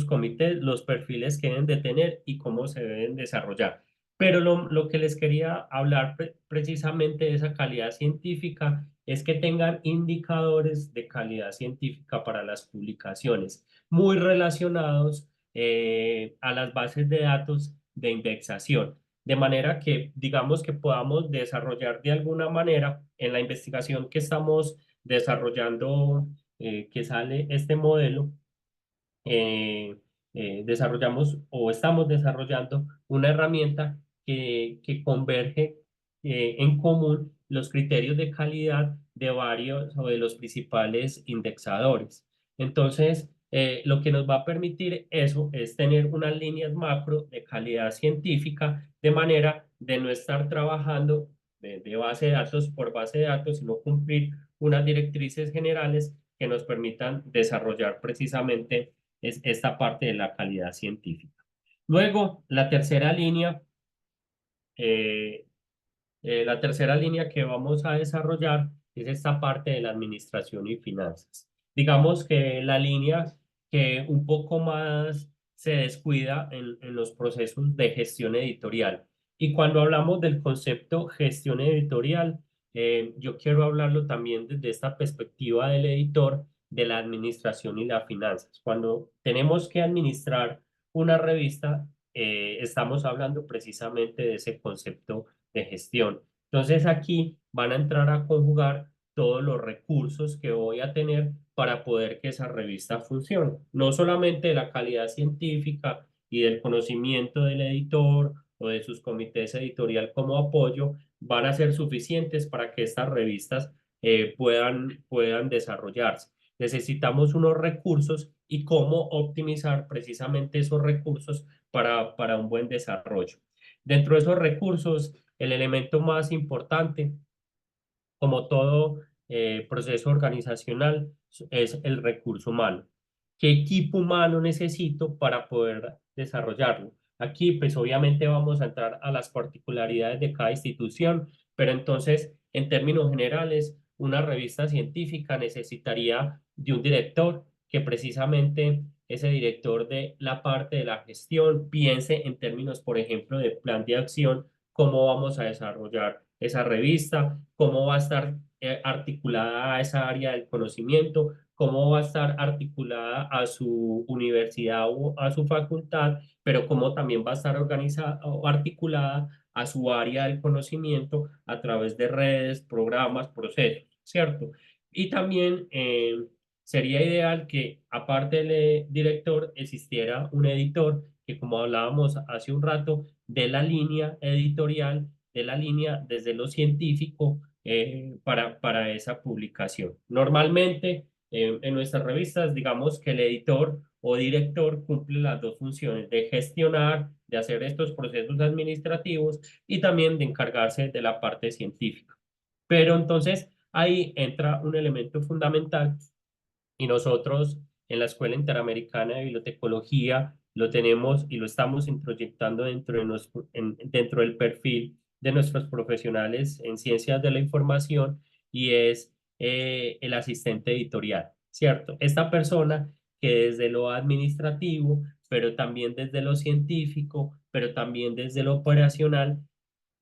comités, los perfiles que deben de tener y cómo se deben desarrollar. Pero lo que les quería hablar precisamente de esa calidad científica es que tengan indicadores de calidad científica para las publicaciones, muy relacionados a las bases de datos de indexación, de manera que digamos que podamos desarrollar de alguna manera en la investigación que estamos desarrollando, que sale este modelo, eh, desarrollamos o estamos desarrollando una herramienta que converge en común los criterios de calidad de varios o de los principales indexadores. Entonces, lo que nos va a permitir eso es tener unas líneas macro de calidad científica de manera de no estar trabajando de base de datos por base de datos, sino cumplir unas directrices generales que nos permitan desarrollar precisamente esta parte de la calidad científica. Luego, eh, la tercera línea que vamos a desarrollar es esta parte de la administración y finanzas. Digamos que la línea que un poco más se descuida en los procesos de gestión editorial. Y cuando hablamos del concepto gestión editorial, yo quiero hablarlo también desde esta perspectiva del editor, de la administración y las finanzas. Cuando tenemos que administrar una revista, estamos hablando precisamente de ese concepto de gestión. Entonces aquí van a entrar a conjugar todos los recursos que voy a tener para poder que esa revista funcione. No solamente de la calidad científica y del conocimiento del editor o de sus comités editorial como apoyo, van a ser suficientes para que estas revistas puedan desarrollarse. Necesitamos unos recursos y cómo optimizar precisamente esos recursos para un buen desarrollo. Dentro de esos recursos, el elemento más importante, como todo proceso organizacional, es el recurso humano. ¿Qué equipo humano necesito para poder desarrollarlo? Aquí, pues obviamente vamos a entrar a las particularidades de cada institución, pero entonces, en términos generales, una revista científica necesitaría de un director que precisamente ese director de la parte de la gestión piense en términos, por ejemplo, de plan de acción, cómo vamos a desarrollar esa revista, cómo va a estar articulada a esa área del conocimiento, cómo va a estar articulada a su universidad o a su facultad, pero cómo también va a estar organizada o articulada a su área del conocimiento a través de redes, programas, procesos, ¿cierto? Y también sería ideal que aparte del director existiera un editor que, como hablábamos hace un rato, de la línea editorial, de la línea desde lo científico para esa publicación. Normalmente en nuestras revistas, digamos que el editor o director cumple las dos funciones de gestionar, de hacer estos procesos administrativos y también de encargarse de la parte científica. Pero entonces ahí entra un elemento fundamental y nosotros en la Escuela Interamericana de Bibliotecología lo tenemos y lo estamos introyectando dentro del perfil de nuestros profesionales en ciencias de la información y es el asistente editorial, ¿cierto? Esta persona que desde lo administrativo, pero también desde lo científico, pero también desde lo operacional,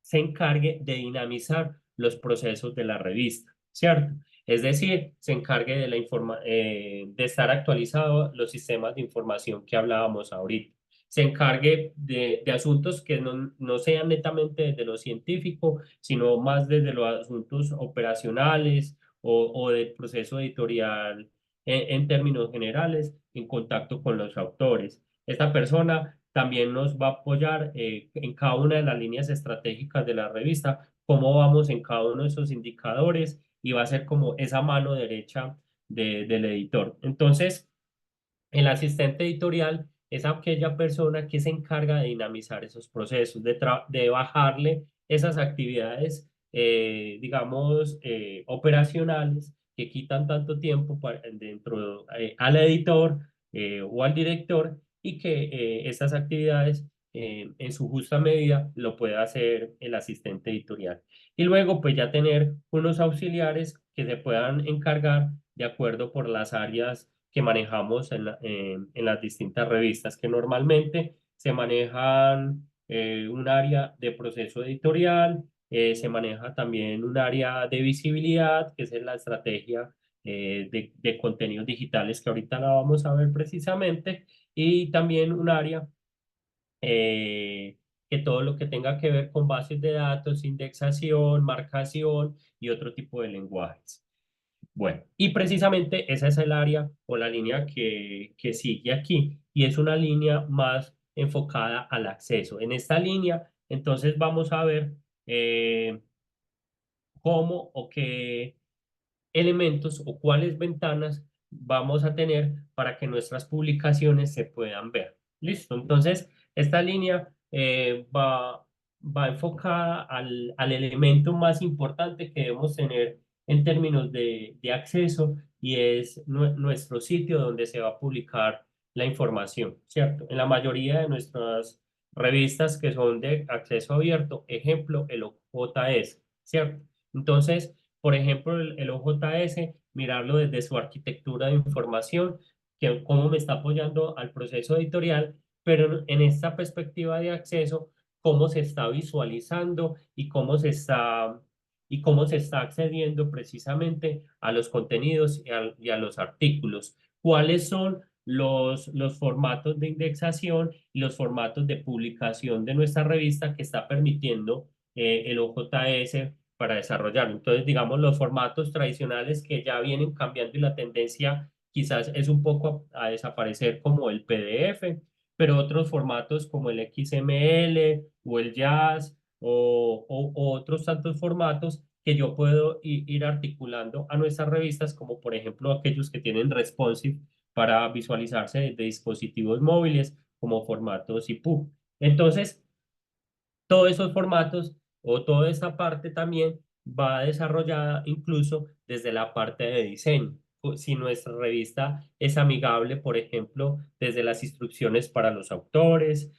se encargue de dinamizar los procesos de la revista, ¿cierto? Es decir, se encargue de, de estar actualizado los sistemas de información que hablábamos ahorita. Se encargue de asuntos que no sean netamente desde lo científico, sino más desde los asuntos operacionales o del proceso editorial en términos generales, en contacto con los autores. Esta persona también nos va a apoyar en cada una de las líneas estratégicas de la revista, cómo vamos en cada uno de esos indicadores y va a ser como esa mano derecha del editor. Entonces, el asistente editorial es aquella persona que se encarga de dinamizar esos procesos, de bajarle esas actividades, digamos, operacionales que quitan tanto tiempo al editor o al director y que estas actividades en su justa medida lo puede hacer el asistente editorial. Y luego pues ya tener unos auxiliares que se puedan encargar de acuerdo por las áreas que manejamos en las distintas revistas, que normalmente se manejan un área de proceso editorial, se maneja también un área de visibilidad, que es la estrategia de contenidos digitales, que ahorita la vamos a ver precisamente, y también un área que todo lo que tenga que ver con bases de datos, indexación, marcación y otro tipo de lenguajes. Bueno, y precisamente esa es el área o la línea que sigue aquí y es una línea más enfocada al acceso. En esta línea, entonces vamos a ver cómo o qué elementos o cuáles ventanas vamos a tener para que nuestras publicaciones se puedan ver. Listo, entonces esta línea va enfocada al elemento más importante que debemos tener en términos de acceso y es nuestro sitio donde se va a publicar la información, ¿cierto? En la mayoría de nuestras revistas que son de acceso abierto, ejemplo, el OJS, ¿cierto? Entonces, por ejemplo, el OJS, mirarlo desde su arquitectura de información, que cómo me está apoyando al proceso editorial, pero en esta perspectiva de acceso, cómo se está visualizando y cómo se está accediendo precisamente a los contenidos y a los artículos. ¿Cuáles son los formatos de indexación y los formatos de publicación de nuestra revista que está permitiendo el OJS para desarrollarlo? Entonces, digamos, los formatos tradicionales que ya vienen cambiando y la tendencia quizás es un poco a desaparecer como el PDF, pero otros formatos como el XML o el JAS o otros tantos formatos que yo puedo ir articulando a nuestras revistas, como por ejemplo aquellos que tienen responsive para visualizarse desde dispositivos móviles como formatos EPUB. Entonces, todos esos formatos o toda esta parte también va desarrollada incluso desde la parte de diseño. Si nuestra revista es amigable, por ejemplo, desde las instrucciones para los autores,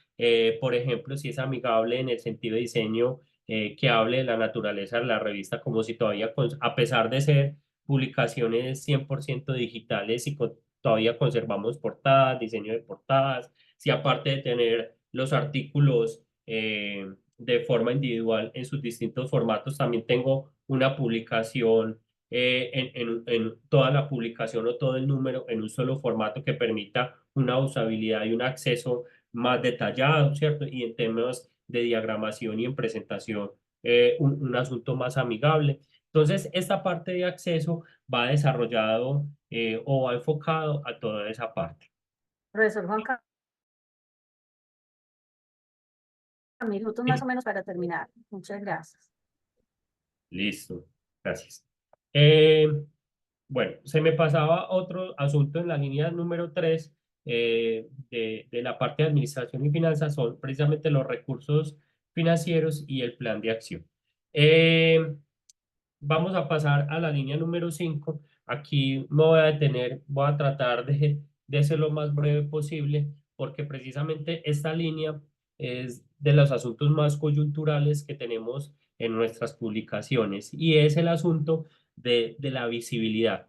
por ejemplo, si es amigable en el sentido de diseño que hable de la naturaleza de la revista, como si todavía, a pesar de ser publicaciones 100% digitales y todavía conservamos portadas, diseño de portadas, si aparte de tener los artículos de forma individual en sus distintos formatos. También tengo una publicación en toda la publicación o todo el número en un solo formato que permita una usabilidad y un acceso más detallado, ¿cierto? Y en temas de diagramación y en presentación, un asunto más amigable. Entonces, esta parte de acceso va desarrollado o va enfocado a toda esa parte. Profesor Juan minutos más o menos para terminar. Muchas gracias. Listo, gracias. Bueno, se me pasaba otro asunto en la línea número 3 de la parte de administración y finanzas, son precisamente los recursos financieros y el plan de acción. Vamos a pasar a la línea número 5. Aquí me voy a detener, voy a tratar de ser lo más breve posible, porque precisamente esta línea es de los asuntos más coyunturales que tenemos en nuestras publicaciones y es el asunto de la visibilidad.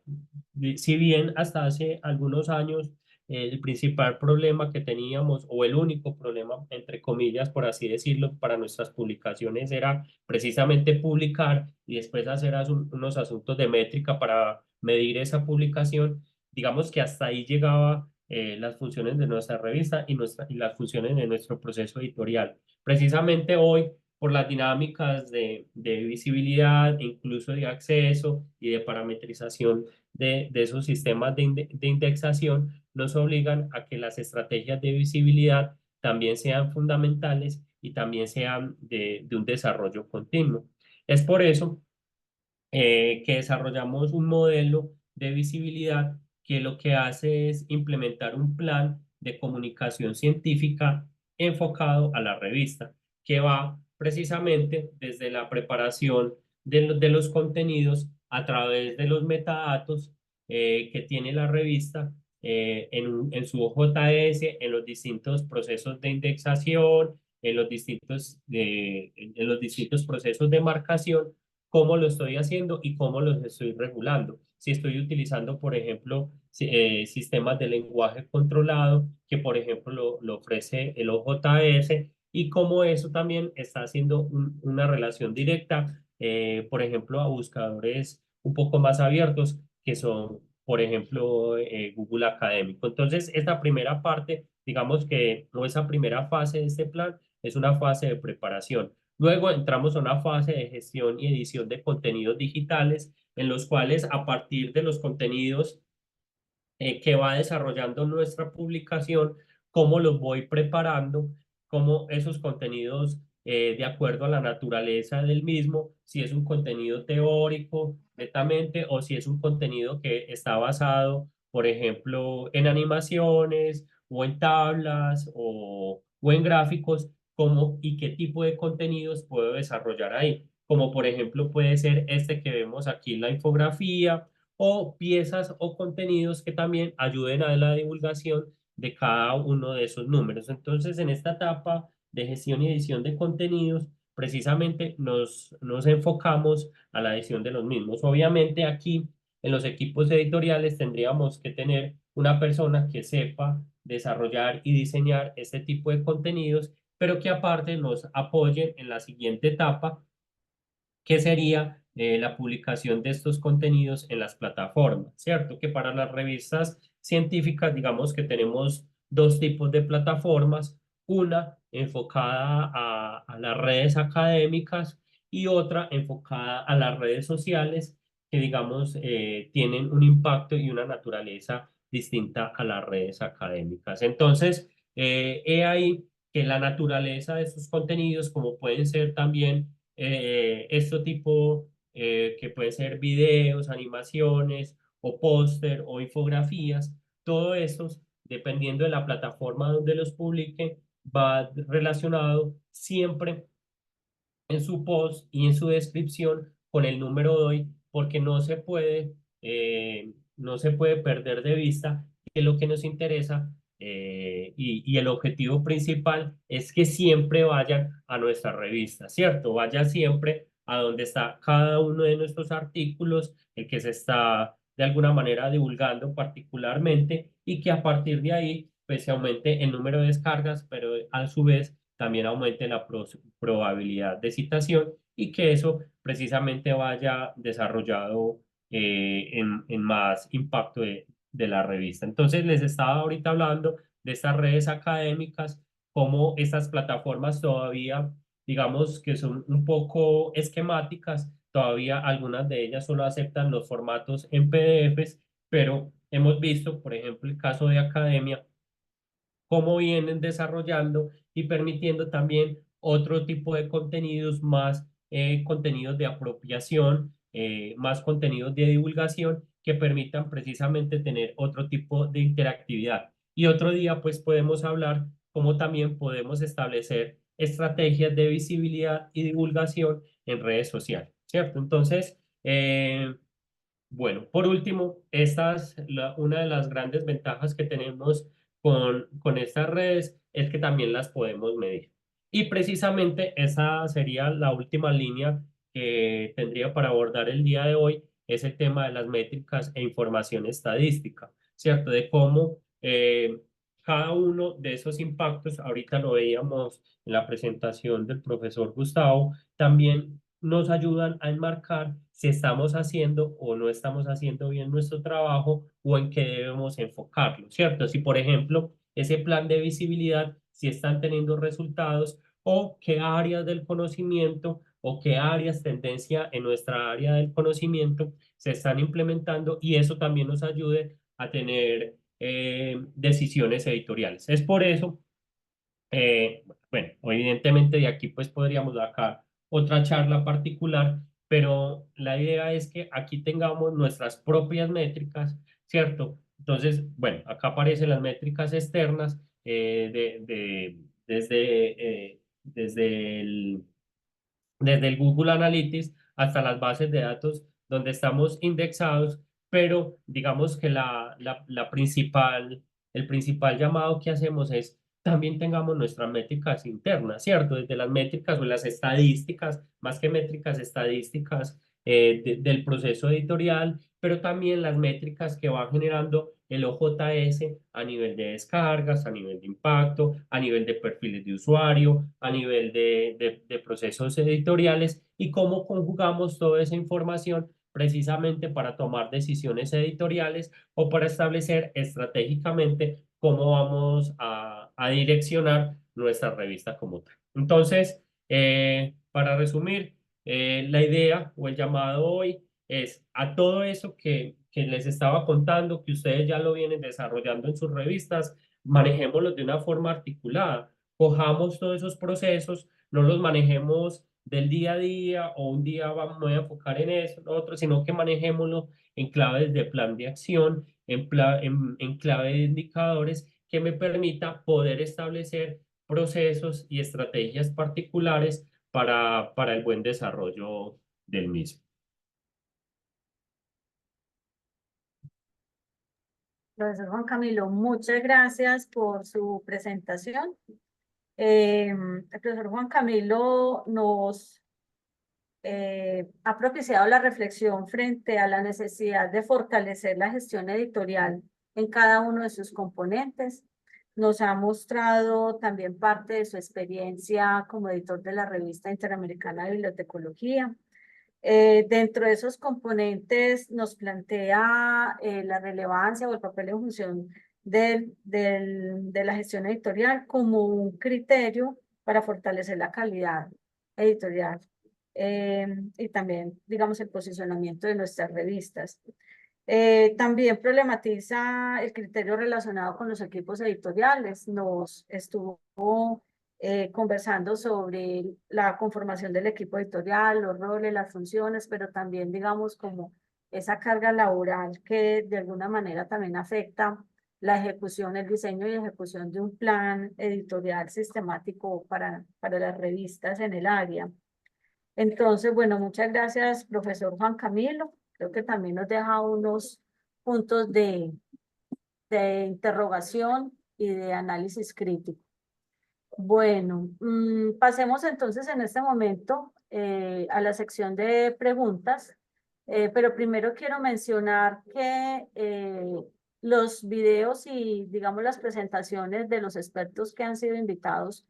Si bien hasta hace algunos años el principal problema que teníamos, o el único problema, entre comillas, por así decirlo, para nuestras publicaciones era precisamente publicar y después hacer unos asuntos de métrica para medir esa publicación. Digamos que hasta ahí llegaba las funciones de nuestra revista y las funciones de nuestro proceso editorial. Precisamente hoy, por las dinámicas de visibilidad, incluso de acceso y de parametrización de esos sistemas de indexación, nos obligan a que las estrategias de visibilidad también sean fundamentales y también sean de un desarrollo continuo. Es por eso que desarrollamos un modelo de visibilidad que lo que hace es implementar un plan de comunicación científica enfocado a la revista, que va precisamente desde la preparación de los contenidos a través de los metadatos que tiene la revista en su OJS, en los distintos procesos de indexación, en los distintos procesos de marcación, cómo lo estoy haciendo y cómo los estoy regulando. Si estoy utilizando, por ejemplo, sistemas de lenguaje controlado, que por ejemplo lo ofrece el OJS, y cómo eso también está haciendo una relación directa, por ejemplo, a buscadores un poco más abiertos, que son, por ejemplo, Google Académico. Entonces, esta primera parte, digamos que, o esa primera fase de este plan, es una fase de preparación. Luego entramos a una fase de gestión y edición de contenidos digitales, en los cuales a partir de los contenidos que va desarrollando nuestra publicación, cómo los voy preparando, cómo esos contenidos, de acuerdo a la naturaleza del mismo, si es un contenido teórico netamente o si es un contenido que está basado, por ejemplo, en animaciones o en tablas o en gráficos, cómo y qué tipo de contenidos puedo desarrollar ahí. Como por ejemplo puede ser este que vemos aquí, la infografía, o piezas o contenidos que también ayuden a la divulgación de cada uno de esos números. Entonces, en esta etapa de gestión y edición de contenidos, precisamente nos enfocamos a la edición de los mismos. Obviamente aquí en los equipos editoriales tendríamos que tener una persona que sepa desarrollar y diseñar este tipo de contenidos, pero que aparte nos apoyen en la siguiente etapa, que sería la publicación de estos contenidos en las plataformas, ¿cierto? Que para las revistas científicas, digamos que tenemos dos tipos de plataformas, una enfocada a las redes académicas y otra enfocada a las redes sociales, que digamos tienen un impacto y una naturaleza distinta a las redes académicas. Entonces, he ahí que la naturaleza de estos contenidos, como pueden ser también este tipo que puede ser videos, animaciones o póster o infografías, todo estos, dependiendo de la plataforma donde los publique, va relacionado siempre en su post y en su descripción con el número de hoy, porque no se puede perder de vista que lo que nos interesa y el objetivo principal es que siempre vayan a nuestra revista, ¿cierto? Vayan siempre a donde está cada uno de nuestros artículos, el que se está de alguna manera divulgando particularmente, y que a partir de ahí pues se aumente el número de descargas, pero a su vez también aumente la probabilidad de citación, y que eso precisamente vaya desarrollado en más impacto de la revista. Entonces, les estaba ahorita hablando de estas redes académicas, cómo estas plataformas todavía, digamos que son un poco esquemáticas, todavía algunas de ellas solo aceptan los formatos en PDFs, pero hemos visto, por ejemplo, el caso de Academia, cómo vienen desarrollando y permitiendo también otro tipo de contenidos, más contenidos de apropiación, más contenidos de divulgación que permitan precisamente tener otro tipo de interactividad. Y otro día pues podemos hablar cómo también podemos establecer estrategias de visibilidad y divulgación en redes sociales, ¿cierto? Entonces, bueno, por último, una de las grandes ventajas que tenemos con estas redes es que también las podemos medir. Y precisamente esa sería la última línea que tendría para abordar el día de hoy, es el tema de las métricas e información estadística, ¿cierto? De cómo cada uno de esos impactos, ahorita lo veíamos en la presentación del profesor Gustavo, también nos ayudan a enmarcar si estamos haciendo o no estamos haciendo bien nuestro trabajo o en qué debemos enfocarlo, ¿cierto? Si, por ejemplo, ese plan de visibilidad, si están teniendo resultados o qué áreas del conocimiento o qué áreas, tendencia en nuestra área del conocimiento se están implementando y eso también nos ayude a tener decisiones editoriales. Es por eso, bueno, evidentemente de aquí pues podríamos sacar otra charla particular, pero la idea es que aquí tengamos nuestras propias métricas, ¿cierto? Entonces, bueno, acá aparecen las métricas externas desde el Google Analytics hasta las bases de datos donde estamos indexados, pero digamos que el principal llamado que hacemos es también tengamos nuestras métricas internas, ¿cierto? Desde las métricas o las estadísticas, más que métricas estadísticas del proceso editorial, pero también las métricas que va generando el OJS a nivel de descargas, a nivel de impacto, a nivel de perfiles de usuario, a nivel de procesos editoriales y cómo conjugamos toda esa información precisamente para tomar decisiones editoriales o para establecer estratégicamente cómo vamos a direccionar nuestra revista como tal. Entonces, para resumir, la idea o el llamado hoy es a todo eso que les estaba contando, que ustedes ya lo vienen desarrollando en sus revistas, manejémoslos de una forma articulada, cojamos todos esos procesos, no los manejemos del día a día o un día me voy a enfocar en eso, lo otro, sino que manejémoslo en claves de plan de acción, en clave de indicadores que me permita poder establecer procesos y estrategias particulares para el buen desarrollo del mismo. Profesor Juan Camilo, muchas gracias por su presentación. El profesor Juan Camilo nos ha propiciado la reflexión frente a la necesidad de fortalecer la gestión editorial en cada uno de sus componentes. Nos ha mostrado también parte de su experiencia como editor de la revista Interamericana de Bibliotecología. Dentro de esos componentes nos plantea la relevancia o el papel en función de la gestión editorial como un criterio para fortalecer la calidad editorial y también, digamos, el posicionamiento de nuestras revistas. También problematiza el criterio relacionado con los equipos editoriales. Nos estuvo conversando sobre la conformación del equipo editorial, los roles, las funciones, pero también, digamos, como esa carga laboral que de alguna manera también afecta la ejecución, el diseño y ejecución de un plan editorial sistemático para las revistas en el área. Entonces, bueno, muchas gracias, profesor Juan Camilo. Creo que también nos deja unos puntos de interrogación y de análisis crítico. Bueno, pasemos entonces en este momento a la sección de preguntas, pero primero quiero mencionar que los videos y, digamos, las presentaciones de los expertos que han sido invitados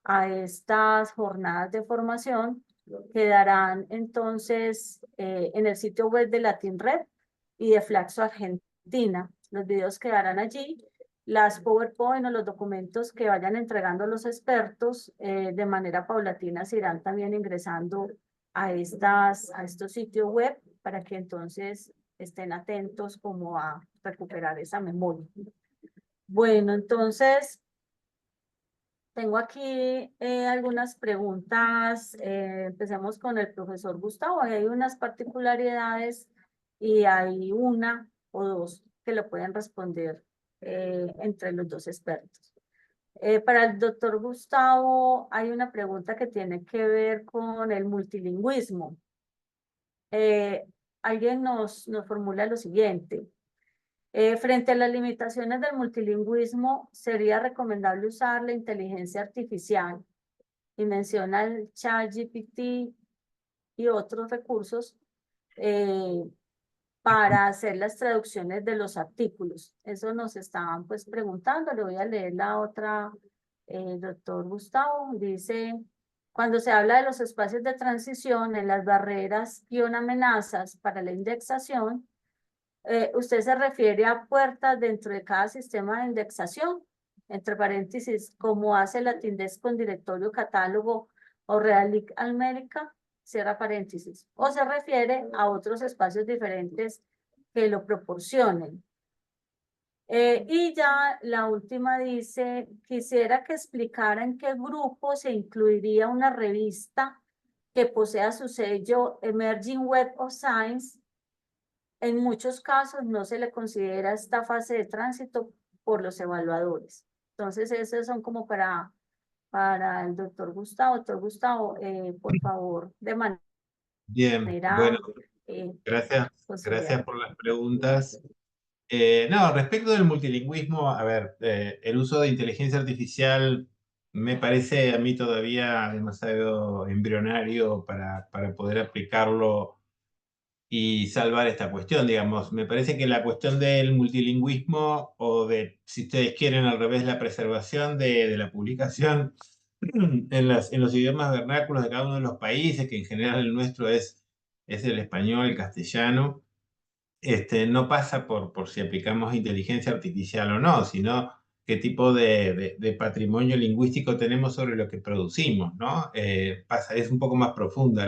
a estas jornadas de formación quedarán entonces en el sitio web de Latinred y de Flaxo Argentina. Los videos quedarán allí. Las PowerPoint o los documentos que vayan entregando los expertos de manera paulatina se irán también ingresando a estos sitios web para que entonces estén atentos como a recuperar esa memoria. Bueno, entonces tengo aquí algunas preguntas. Empecemos con el profesor Gustavo. Hay unas particularidades y hay una o dos que lo pueden responder entre los dos expertos. Para el doctor Gustavo hay una pregunta que tiene que ver con el multilingüismo. Alguien nos formula lo siguiente. Frente a las limitaciones del multilingüismo, ¿sería recomendable usar la inteligencia artificial? Y menciona el ChatGPT y otros recursos para hacer las traducciones de los artículos. Eso nos estaban pues preguntando. Le voy a leer la otra, doctor Gustavo. Dice, cuando se habla de los espacios de transición en las barreras y amenazas para la indexación, usted se refiere a puertas dentro de cada sistema de indexación, entre paréntesis, como hace Latindesk con directorio, catálogo o Realic América, cierra paréntesis, o se refiere a otros espacios diferentes que lo proporcionen. Y ya la última dice, quisiera que explicara en qué grupo se incluiría una revista que posea su sello Emerging Web of Science. En muchos casos no se le considera esta fase de tránsito por los evaluadores. Entonces, esos son como para el doctor Gustavo. Doctor Gustavo, por favor, de Bien, manera bueno, gracias posible. por las preguntas. No, respecto del multilingüismo, a ver, el uso de inteligencia artificial me parece a mí todavía demasiado embrionario para poder aplicarlo y salvar esta cuestión, digamos. Me parece que la cuestión del multilingüismo o de, si ustedes quieren al revés, la preservación de la publicación en los idiomas vernáculos de cada uno de los países, que en general el nuestro es el español, el castellano, no pasa por si aplicamos inteligencia artificial o no, sino qué tipo de patrimonio lingüístico tenemos sobre lo que producimos, ¿no? Es un poco más profunda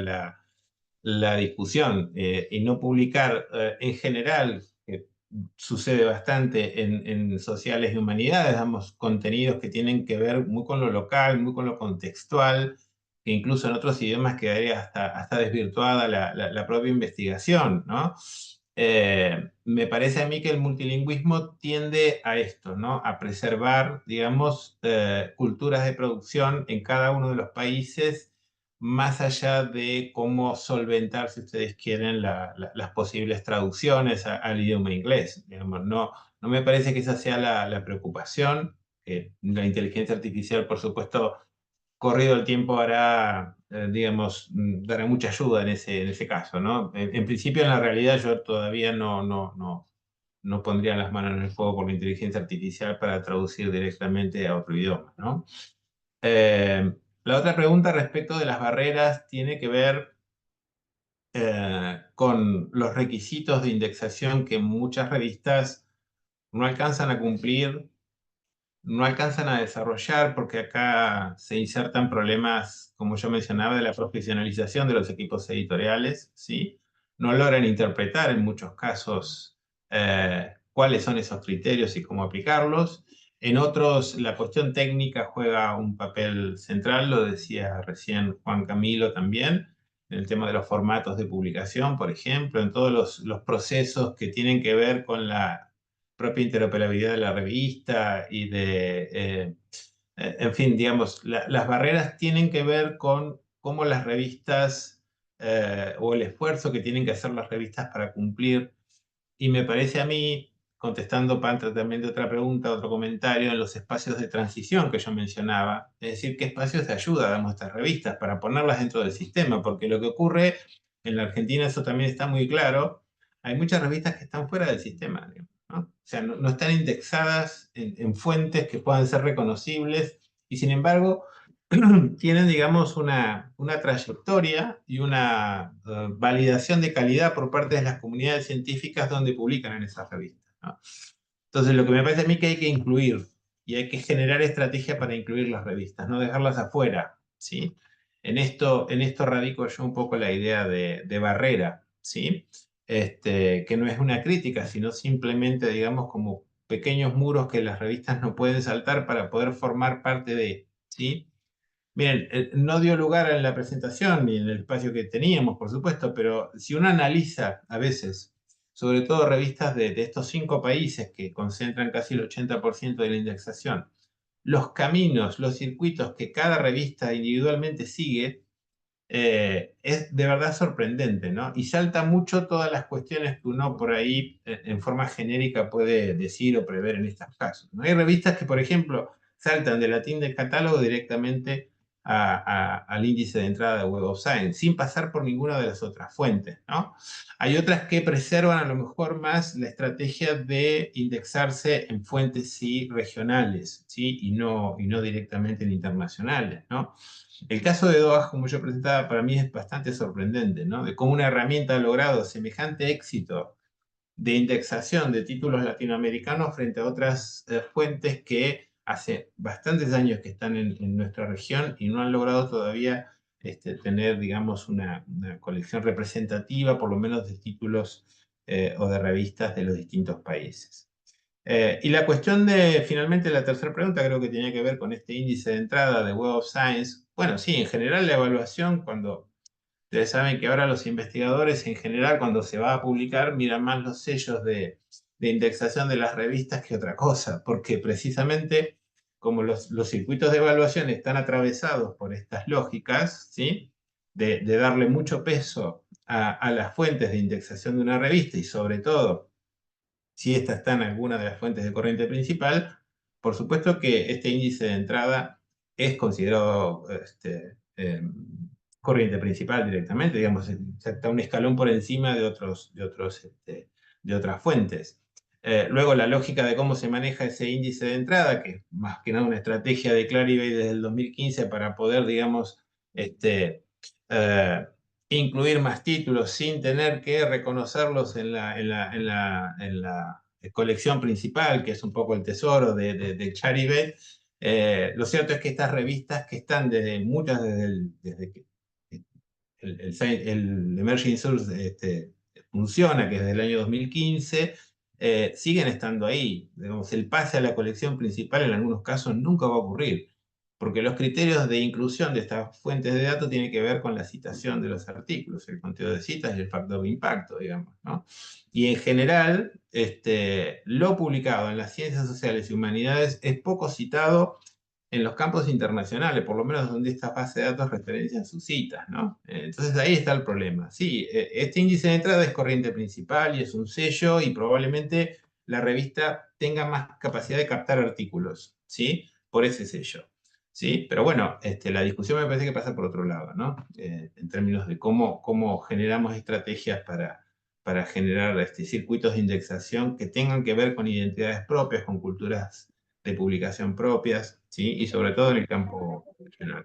la discusión, y no publicar en general, que sucede bastante en sociales y humanidades, damos contenidos que tienen que ver muy con lo local, muy con lo contextual, que incluso en otros idiomas quedaría hasta desvirtuada la propia investigación, ¿no? Me parece a mí que el multilingüismo tiende a esto, ¿no? A preservar, digamos, culturas de producción en cada uno de los países, más allá de cómo solventar, si ustedes quieren, las posibles traducciones al idioma inglés. Digamos, no me parece que esa sea la preocupación. La inteligencia artificial, por supuesto, corrido el tiempo hará, digamos, dará mucha ayuda en ese caso, ¿no? En principio, en la realidad, yo todavía no pondría las manos en el fuego por la inteligencia artificial para traducir directamente a otro idioma, ¿no? La otra pregunta respecto de las barreras tiene que ver con los requisitos de indexación que muchas revistas no alcanzan a cumplir, no alcanzan a desarrollar, porque acá se insertan problemas, como yo mencionaba, de la profesionalización de los equipos editoriales, ¿sí? No logran interpretar en muchos casos cuáles son esos criterios y cómo aplicarlos. En otros, la cuestión técnica juega un papel central, lo decía recién Juan Camilo también, en el tema de los formatos de publicación, por ejemplo, en todos los procesos que tienen que ver con la propia interoperabilidad de la revista y en fin, digamos, las barreras tienen que ver con cómo las revistas o el esfuerzo que tienen que hacer las revistas para cumplir. Y me parece a mí, contestando también de otra pregunta, otro comentario, en los espacios de transición que yo mencionaba, es decir, qué espacios de ayuda damos a estas revistas para ponerlas dentro del sistema, porque lo que ocurre en la Argentina, eso también está muy claro, hay muchas revistas que están fuera del sistema, digamos, ¿no? O sea, no están indexadas en fuentes que puedan ser reconocibles y sin embargo tienen, digamos, una trayectoria y una validación de calidad por parte de las comunidades científicas donde publican en esas revistas, ¿no? Entonces, lo que me parece a mí que hay que incluir y hay que generar estrategia para incluir las revistas, no dejarlas afuera, ¿sí? En esto radico yo un poco la idea de barrera, ¿sí? Que no es una crítica, sino simplemente, digamos, como pequeños muros que las revistas no pueden saltar para poder formar parte de, ¿sí? Miren, no dio lugar en la presentación ni en el espacio que teníamos, por supuesto, pero si uno analiza a veces, sobre todo revistas de estos 5 países que concentran casi el 80% de la indexación, los caminos, los circuitos que cada revista individualmente sigue, es de verdad sorprendente, ¿no? Y salta mucho todas las cuestiones que uno por ahí en forma genérica puede decir o prever en estos casos, ¿no? Hay revistas que, por ejemplo, saltan de latín del catálogo directamente al índice de entrada de Web of Science, sin pasar por ninguna de las otras fuentes, ¿no? Hay otras que preservan a lo mejor más la estrategia de indexarse en fuentes sí regionales, ¿sí? Y no directamente en internacionales, ¿no? El caso de DOAJ, como yo presentaba, para mí es bastante sorprendente, ¿no? De cómo una herramienta ha logrado semejante éxito de indexación de títulos latinoamericanos frente a otras fuentes que hace bastantes años que están en nuestra región y no han logrado todavía tener, digamos, una colección representativa, por lo menos de títulos o de revistas de los distintos países. Y la cuestión de, finalmente, la tercera pregunta creo que tenía que ver con este índice de entrada de Web of Science. Bueno, sí, en general la evaluación, cuando ustedes saben que ahora los investigadores en general cuando se va a publicar miran más los sellos de indexación de las revistas que otra cosa, porque precisamente como los circuitos de evaluación están atravesados por estas lógicas, ¿sí? de darle mucho peso a las fuentes de indexación de una revista y sobre todo si esta está en alguna de las fuentes de corriente principal, por supuesto que este índice de entrada es considerado corriente principal directamente, digamos, está un escalón por encima de otras fuentes. Luego, la lógica de cómo se maneja ese índice de entrada, que es más que nada una estrategia de Clarivate desde el 2015 para poder, digamos, incluir más títulos sin tener que reconocerlos en la colección principal, que es un poco el tesoro de Clarivate. Lo cierto es que estas revistas que están muchas desde que el Emerging Source funciona, que es desde el año 2015, siguen estando ahí. Digamos, el pase a la colección principal en algunos casos nunca va a ocurrir, porque los criterios de inclusión de estas fuentes de datos tienen que ver con la citación de los artículos, el conteo de citas y el factor de impacto, digamos, ¿no? Y en general, lo publicado en las ciencias sociales y humanidades es poco citado en los campos internacionales, por lo menos donde esta base de datos referencian sus citas, ¿no? Entonces ahí está el problema. Sí, este índice de entrada es corriente principal y es un sello y probablemente la revista tenga más capacidad de captar artículos, ¿sí? Por ese sello, ¿sí? Pero bueno, la discusión me parece que pasa por otro lado, ¿no? En términos de cómo generamos estrategias para generar circuitos de indexación que tengan que ver con identidades propias, con culturas de publicación propias, ¿sí? Y sobre todo en el campo regional.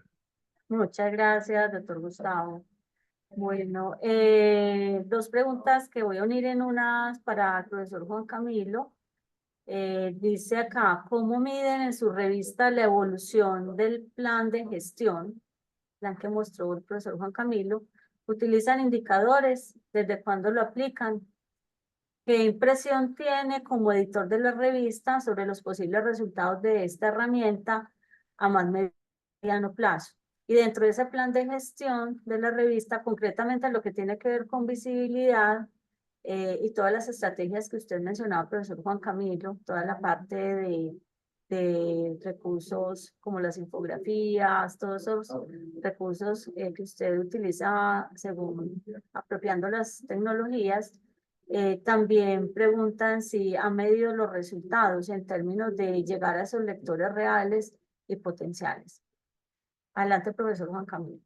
Muchas gracias, doctor Gustavo. Bueno, dos preguntas que voy a unir en unas para el profesor Juan Camilo. Dice acá, ¿cómo miden en su revista la evolución del plan de gestión? Plan que mostró el profesor Juan Camilo. ¿Utilizan indicadores? ¿Desde cuándo lo aplican? ¿Qué impresión tiene como editor de la revista sobre los posibles resultados de esta herramienta a más mediano plazo? Y dentro de ese plan de gestión de la revista, concretamente lo que tiene que ver con visibilidad y todas las estrategias que usted mencionaba, profesor Juan Camilo, toda la parte de recursos como las infografías, todos esos recursos que usted utiliza según apropiando las tecnologías. También preguntan si han medido los resultados en términos de llegar a esos lectores reales y potenciales. Adelante, profesor Juan Camilo.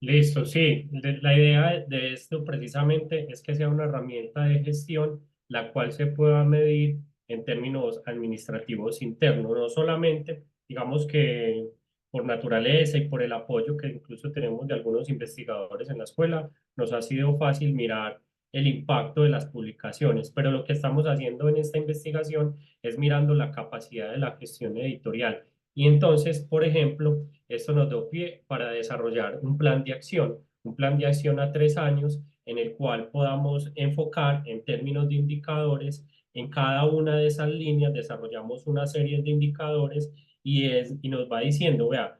Listo, sí. La idea de esto precisamente es que sea una herramienta de gestión la cual se pueda medir en términos administrativos internos, no solamente, digamos que por naturaleza y por el apoyo que incluso tenemos de algunos investigadores en la escuela, nos ha sido fácil mirar el impacto de las publicaciones, pero lo que estamos haciendo en esta investigación es mirando la capacidad de la gestión editorial. Y entonces, por ejemplo, esto nos dio pie para desarrollar un plan de acción a 3 años en el cual podamos enfocar en términos de indicadores. En cada una de esas líneas desarrollamos una serie de indicadores y nos va diciendo, vea,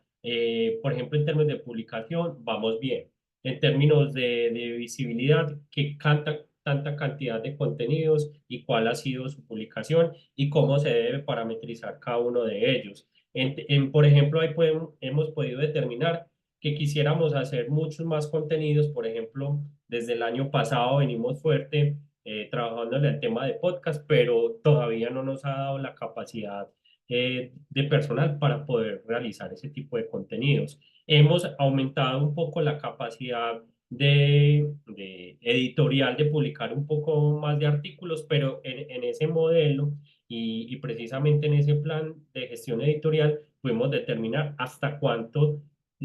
por ejemplo, en términos de publicación, vamos bien. En términos de visibilidad, qué tanta cantidad de contenidos y cuál ha sido su publicación y cómo se debe parametrizar cada uno de ellos. Por ejemplo, ahí hemos podido determinar que quisiéramos hacer muchos más contenidos. Por ejemplo, desde el año pasado venimos fuerte trabajando en el tema de podcast, pero todavía no nos ha dado la capacidad de personal para poder realizar ese tipo de contenidos. Hemos aumentado un poco la capacidad de editorial de publicar un poco más de artículos, pero en ese modelo y precisamente en ese plan de gestión editorial pudimos determinar hasta cuánto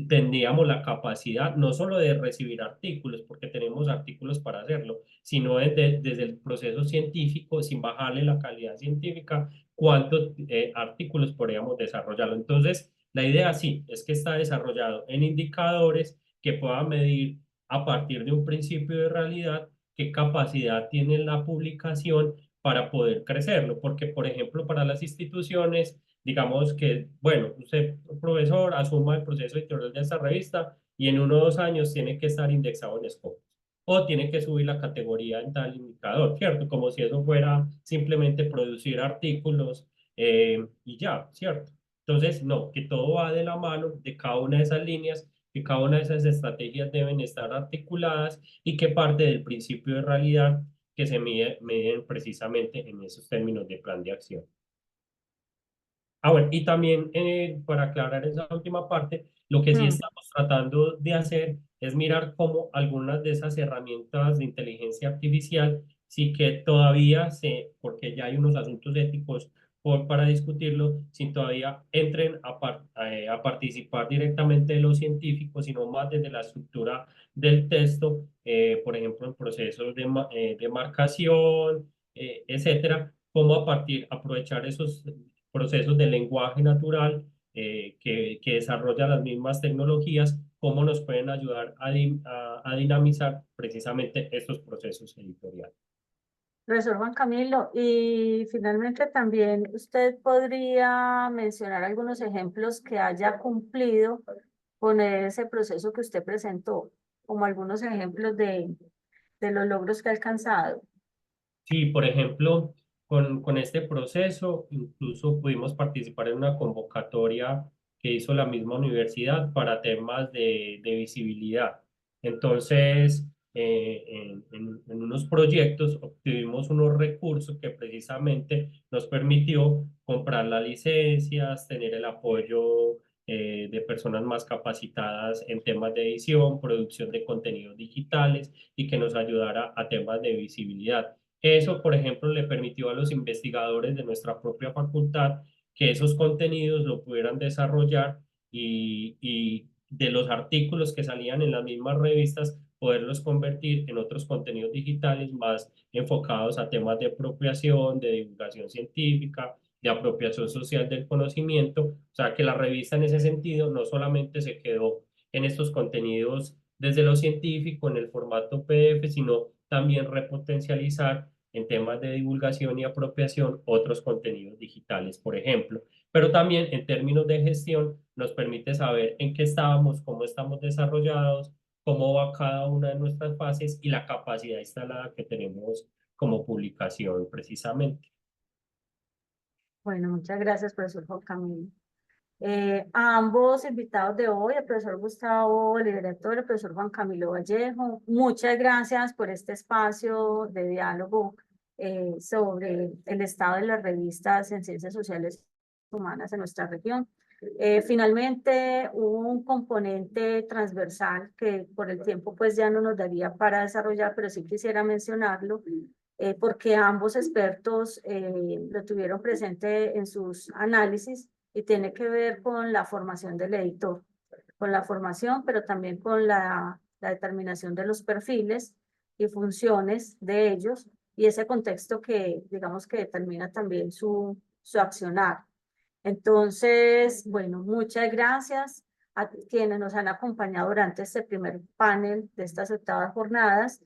tendríamos la capacidad no solo de recibir artículos, porque tenemos artículos para hacerlo, sino desde el proceso científico, sin bajarle la calidad científica, cuántos artículos podríamos desarrollarlo. Entonces, la idea sí es que está desarrollado en indicadores que puedan medir a partir de un principio de realidad qué capacidad tiene la publicación para poder crecerlo, porque por ejemplo para las instituciones, digamos que, bueno, usted, profesor, asuma el proceso editorial de esta revista y en 1 o 2 años tiene que estar indexado en Scopus o tiene que subir la categoría en tal indicador, ¿cierto? Como si eso fuera simplemente producir artículos y ya, ¿cierto? Entonces, no, que todo va de la mano de cada una de esas líneas, que cada una de esas estrategias deben estar articuladas y que parte del principio de realidad que se miden precisamente en esos términos de plan de acción. Ah, bueno, y también para aclarar esa última parte, lo que sí estamos tratando de hacer es mirar cómo algunas de esas herramientas de inteligencia artificial sí que todavía porque ya hay unos asuntos éticos para discutirlo, si todavía entren a participar directamente de los científicos, sino más desde la estructura del texto, por ejemplo, en procesos de marcación, etcétera, cómo aprovechar esos procesos de lenguaje natural que desarrollan las mismas tecnologías, cómo nos pueden ayudar a dinamizar precisamente estos procesos editoriales. Profesor Juan Camilo, y finalmente también usted podría mencionar algunos ejemplos que haya cumplido con ese proceso que usted presentó, como algunos ejemplos de los logros que ha alcanzado. Sí, por ejemplo, con este proceso incluso pudimos participar en una convocatoria que hizo la misma universidad para temas de visibilidad. Entonces, en unos proyectos obtuvimos unos recursos que precisamente nos permitió comprar las licencias, tener el apoyo de personas más capacitadas en temas de edición, producción de contenidos digitales y que nos ayudara a temas de visibilidad. Eso, por ejemplo, le permitió a los investigadores de nuestra propia facultad que esos contenidos lo pudieran desarrollar y de los artículos que salían en las mismas revistas, poderlos convertir en otros contenidos digitales más enfocados a temas de apropiación, de divulgación científica, de apropiación social del conocimiento. O sea, que la revista en ese sentido no solamente se quedó en estos contenidos desde lo científico, en el formato PDF, sino también repotencializar en temas de divulgación y apropiación otros contenidos digitales, por ejemplo. Pero también en términos de gestión nos permite saber en qué estábamos, cómo estamos desarrollados, cómo va cada una de nuestras fases y la capacidad instalada que tenemos como publicación precisamente. Bueno, muchas gracias, profesor Juan Camilo. A ambos invitados de hoy, el profesor Gustavo Liberator, el profesor Juan Camilo Vallejo, muchas gracias por este espacio de diálogo sobre el estado de las revistas en ciencias sociales humanas en nuestra región. Finalmente, un componente transversal que por el tiempo pues ya no nos daría para desarrollar, pero sí quisiera mencionarlo, porque ambos expertos lo tuvieron presente en sus análisis y tiene que ver con la formación del editor, con la formación, pero también con la determinación de los perfiles y funciones de ellos y ese contexto que digamos que determina también su accionar. Entonces, bueno, muchas gracias a quienes nos han acompañado durante este primer panel de estas 8ª jornadas.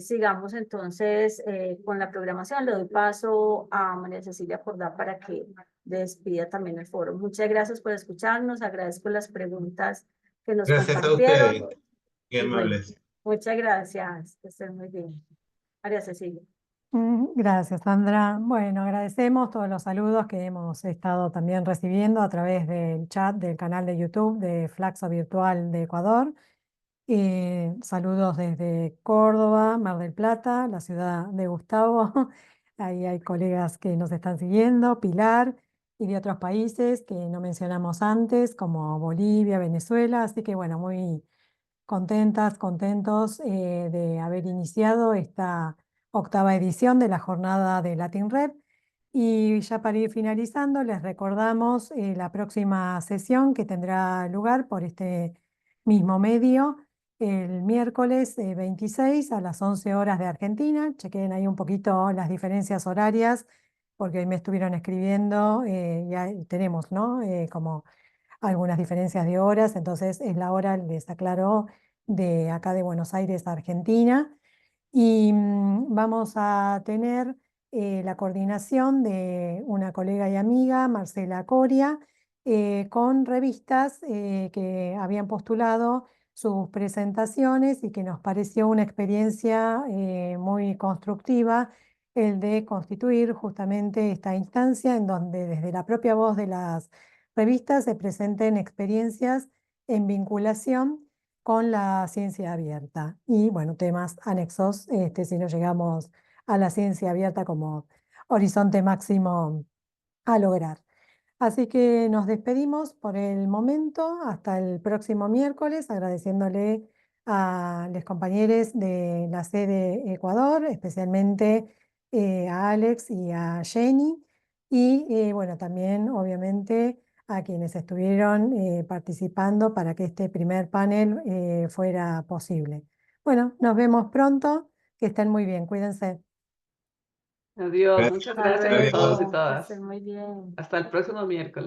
Sigamos entonces con la programación. Le doy paso a María Cecilia Jordá para que despida también el foro. Muchas gracias por escucharnos. Agradezco las preguntas que nos Gracias a compartieron. ustedes, qué Y bueno, amables. muchas gracias. Que estén muy bien. María Cecilia. Gracias, Sandra. Bueno, agradecemos todos los saludos que hemos estado también recibiendo a través del chat del canal de YouTube de Flaxo Virtual de Ecuador. Saludos desde Córdoba, Mar del Plata, la ciudad de Gustavo. Ahí hay colegas que nos están siguiendo, Pilar, y de otros países que no mencionamos antes, como Bolivia, Venezuela. Así que bueno, muy contentas, contentos de haber iniciado esta 8ª edición de la jornada de Latin Rep. Y ya para ir finalizando, les recordamos la próxima sesión que tendrá lugar por este mismo medio el miércoles 26 a las 11 horas de Argentina. Chequen ahí un poquito las diferencias horarias, porque hoy me estuvieron escribiendo y ahí tenemos, ¿no? Como algunas diferencias de horas, entonces es la hora, les aclaro, de acá de Buenos Aires a Argentina. Y vamos a tener la coordinación de una colega y amiga, Marcela Coria, con revistas que habían postulado sus presentaciones y que nos pareció una experiencia muy constructiva el de constituir justamente esta instancia en donde desde la propia voz de las revistas se presenten experiencias en vinculación con la ciencia abierta y, bueno, temas anexos, si no llegamos a la ciencia abierta como horizonte máximo a lograr. Así que nos despedimos por el momento, hasta el próximo miércoles, agradeciéndole a los compañeros de la sede Ecuador, especialmente a Alex y a Jenny, y bueno, también obviamente a quienes estuvieron participando para que este primer panel fuera posible. Bueno, nos vemos pronto, que estén muy bien, cuídense. Adiós, Gracias. muchas Hasta gracias a todos y luego, que todas. estén muy bien. Hasta el próximo miércoles.